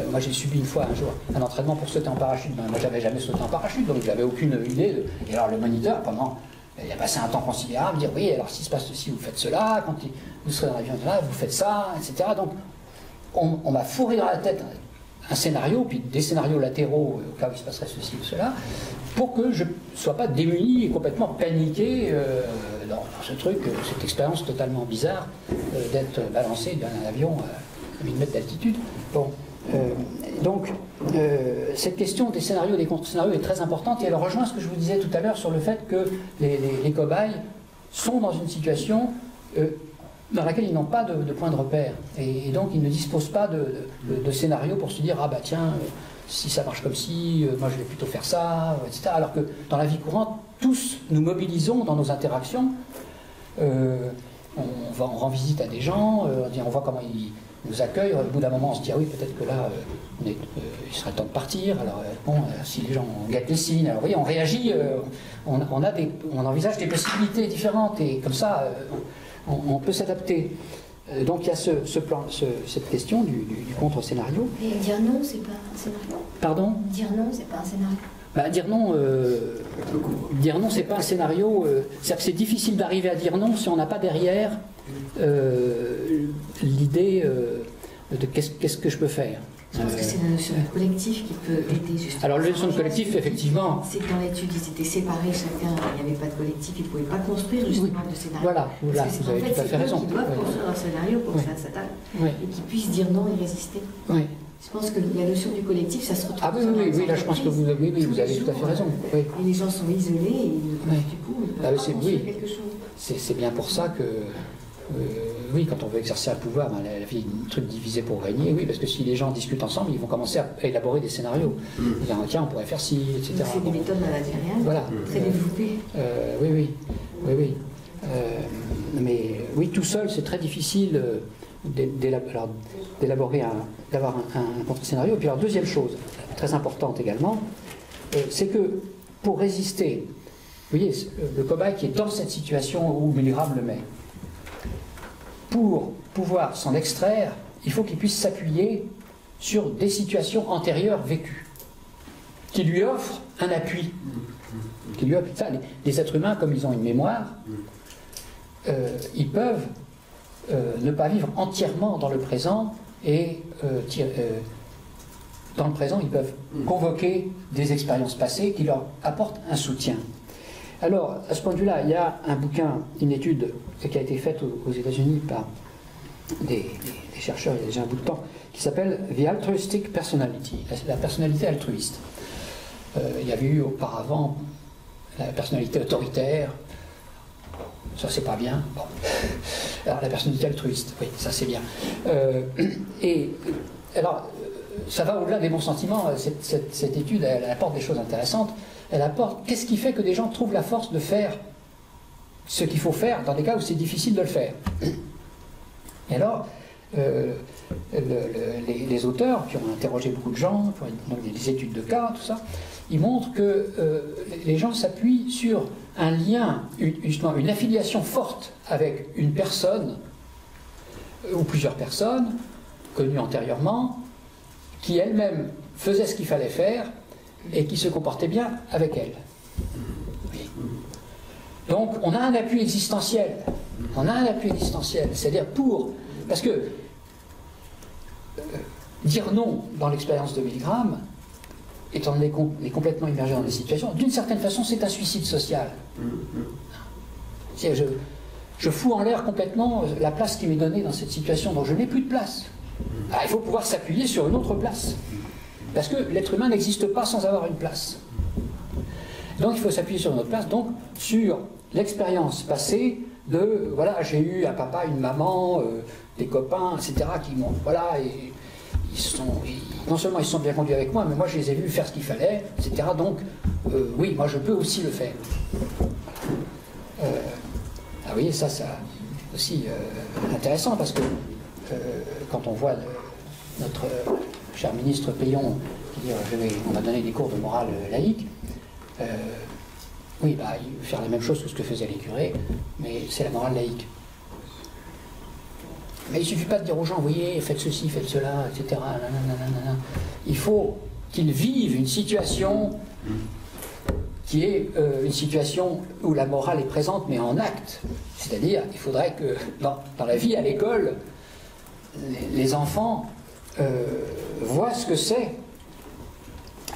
Moi, j'ai subi une fois un jour un entraînement pour sauter en parachute. Moi, j'avais jamais sauté en parachute, donc j'avais aucune idée. Et alors, le moniteur, il a passé un temps considérable, dire, oui, alors s'il se passe ceci, vous faites cela, quand vous serez dans l'avion, vous faites ça, etc. Donc, on m'a fourré dans la tête un scénario, puis des scénarios latéraux au cas où il se passerait ceci ou cela, pour que je ne sois pas démuni et complètement paniqué dans ce truc, cette expérience totalement bizarre d'être balancé d'un avion à 1000 mètres d'altitude. Bon, donc, cette question des scénarios, des contre-scénarios est très importante, et elle rejoint ce que je vous disais tout à l'heure sur le fait que les cobayes sont dans une situation dans laquelle ils n'ont pas de point de repère, et donc ils ne disposent pas de scénario pour se dire, ah bah tiens, si ça marche comme ci, moi je vais plutôt faire ça, etc. Alors que dans la vie courante, tous nous mobilisons dans nos interactions, on rend visite à des gens, on voit comment ils nous accueillent, au bout d'un moment on se dit, ah oui, peut-être que là, il serait temps de partir, alors si les gens gâtent les signes, alors oui, on réagit, on envisage des possibilités différentes, et comme ça, on peut s'adapter. Donc il y a cette question du contre-scénario. Et dire non, c'est pas un scénario. Pardon? Dire non, c'est pas un scénario. Dire non, c'est pas un scénario. C'est-à-dire que c'est difficile d'arriver à dire non si on n'a pas derrière l'idée de qu'est-ce que je peux faire. Je pense que c'est la notion de collectif qui peut aider justement. Alors la notion de collectif, effectivement. C'est que dans l'étude, ils étaient séparés, chacun, il n'y avait pas de collectif, ils ne pouvaient pas construire justement de scénario. Voilà, vous avez tout à fait raison. Ils doivent construire un scénario pour que ça s'attaque et qu'ils puissent dire non et résister. Oui. Je pense que la notion du collectif, ça se retrouve. Ah oui, là je pense que vous avez tout à fait raison. Oui. Et les gens sont isolés et du coup, ils peuvent pas construire quelque chose. C'est bien pour ça que. Oui, quand on veut exercer un pouvoir, la vie est un truc divisé pour régner, oui, parce que si les gens discutent ensemble, ils vont commencer à élaborer des scénarios. Dire, tiens, on pourrait faire ci, etc. C'est des méthodes managériales très développées. Oui. Mais oui, tout seul, c'est très difficile d'élaborer, d'avoir un contre-scénario. Et puis alors, deuxième chose, très importante également, c'est que pour résister, vous voyez, le cobaye qui est dans cette situation où Milgram le met, pour pouvoir s'en extraire, il faut qu'il puisse s'appuyer sur des situations antérieures vécues, qui lui offrent un appui. Les êtres humains, comme ils ont une mémoire, ils peuvent ne pas vivre entièrement dans le présent, et dans le présent, ils peuvent convoquer des expériences passées qui leur apportent un soutien. Alors, à ce point de vue-là, il y a un bouquin, une étude qui a été faite aux États-Unis par des chercheurs il y a déjà un bout de temps, qui s'appelle The Altruistic Personality, la personnalité altruiste. Il y avait eu auparavant la personnalité autoritaire, ça c'est pas bien. Bon. Alors la personnalité altruiste, oui, ça c'est bien. Et alors, ça va au-delà des bons sentiments, cette étude, elle apporte des choses intéressantes. Elle apporte, qu'est-ce qui fait que des gens trouvent la force de faire ce qu'il faut faire dans des cas où c'est difficile de le faire. Et alors, les auteurs qui ont interrogé beaucoup de gens, donc des études de cas, tout ça, ils montrent que les gens s'appuient sur un lien, justement une affiliation forte avec une personne ou plusieurs personnes, connues antérieurement, qui elles-mêmes faisaient ce qu'il fallait faire et qui se comportaient bien avec elles. Oui. Donc on a un appui existentiel. On a un appui existentiel, c'est-à-dire parce que dire non dans l'expérience de Milgram, étant donné qu'on est complètement immergé dans des situations, d'une certaine façon c'est un suicide social. Je fous en l'air complètement la place qui m'est donnée dans cette situation, donc je n'ai plus de place. Alors, il faut pouvoir s'appuyer sur une autre place. Parce que l'être humain n'existe pas sans avoir une place. Donc il faut s'appuyer sur une autre place, donc sur l'expérience passée de, voilà, j'ai eu un papa, une maman, des copains, etc., qui m'ont, voilà, et non seulement ils se sont bien conduits avec moi, mais moi je les ai vus faire ce qu'il fallait, etc., donc, oui, moi je peux aussi le faire. Ah, vous voyez, ça aussi intéressant, parce que quand on voit notre cher ministre Payon qui dit on m'a donné des cours de morale laïque, oui, bah, il veut faire la même chose que ce que faisaient les curés, mais c'est la morale laïque. Mais il ne suffit pas de dire aux gens, vous voyez, faites ceci, faites cela, etc. Nanana. Il faut qu'ils vivent une situation qui est une situation où la morale est présente, mais en acte. C'est-à-dire, il faudrait que dans la vie à l'école, les enfants voient ce que c'est,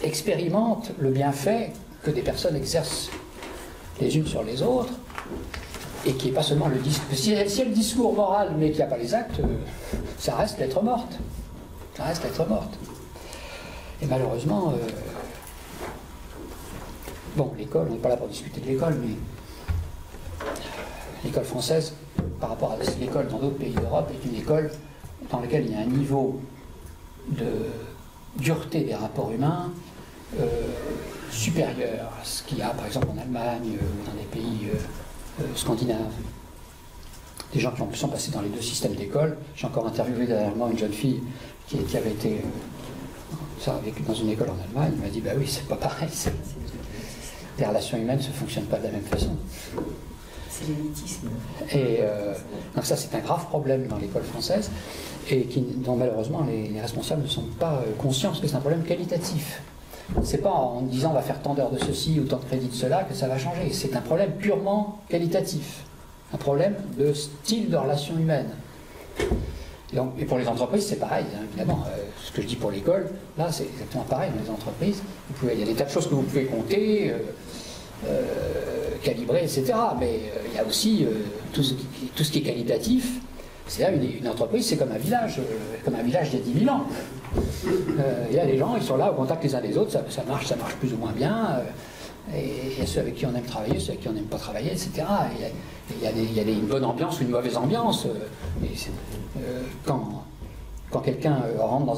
expérimentent le bienfait que des personnes exercent les unes sur les autres, et qui n'est pas seulement le discours. Si il y a le discours moral, mais qu'il n'y a pas les actes, ça reste lettre morte. Ça reste lettre morte. Et malheureusement, bon, l'école, on n'est pas là pour discuter de l'école, mais l'école française, par rapport à l'école dans d'autres pays d'Europe, est une école dans laquelle il y a un niveau de dureté des rapports humains supérieur à ce qu'il y a, par exemple, en Allemagne ou dans des pays scandinaves. Des gens qui sont passés dans les deux systèmes d'école. J'ai encore interviewé dernièrement une jeune fille qui avait été vécu dans une école en Allemagne. Elle m'a dit, bah oui, c'est pas pareil. Les relations humaines ne fonctionnent pas de la même façon. C'est l'élitisme. Et donc ça, c'est un grave problème dans l'école française, et dont malheureusement les responsables ne sont pas conscients, parce que c'est un problème qualitatif. C'est pas en disant on va faire tant d'heures de ceci ou tant de crédits de cela que ça va changer. C'est un problème purement qualitatif. Un problème de style de relation humaine. Et pour les entreprises, c'est pareil, hein, évidemment. Ce que je dis pour l'école, là, c'est exactement pareil dans les entreprises. Il y a des tas de choses que vous pouvez compter, calibrer, etc. Mais il y a aussi tout ce qui est qualitatif. C'est là, une entreprise, c'est comme un village il y a 10 000 ans. Il y a les gens, ils sont là au contact les uns des autres, ça marche plus ou moins bien. Et il y a ceux avec qui on aime travailler, ceux avec qui on n'aime pas travailler, etc. Il y a une bonne ambiance ou une mauvaise ambiance. Quand quelqu'un rentre dans un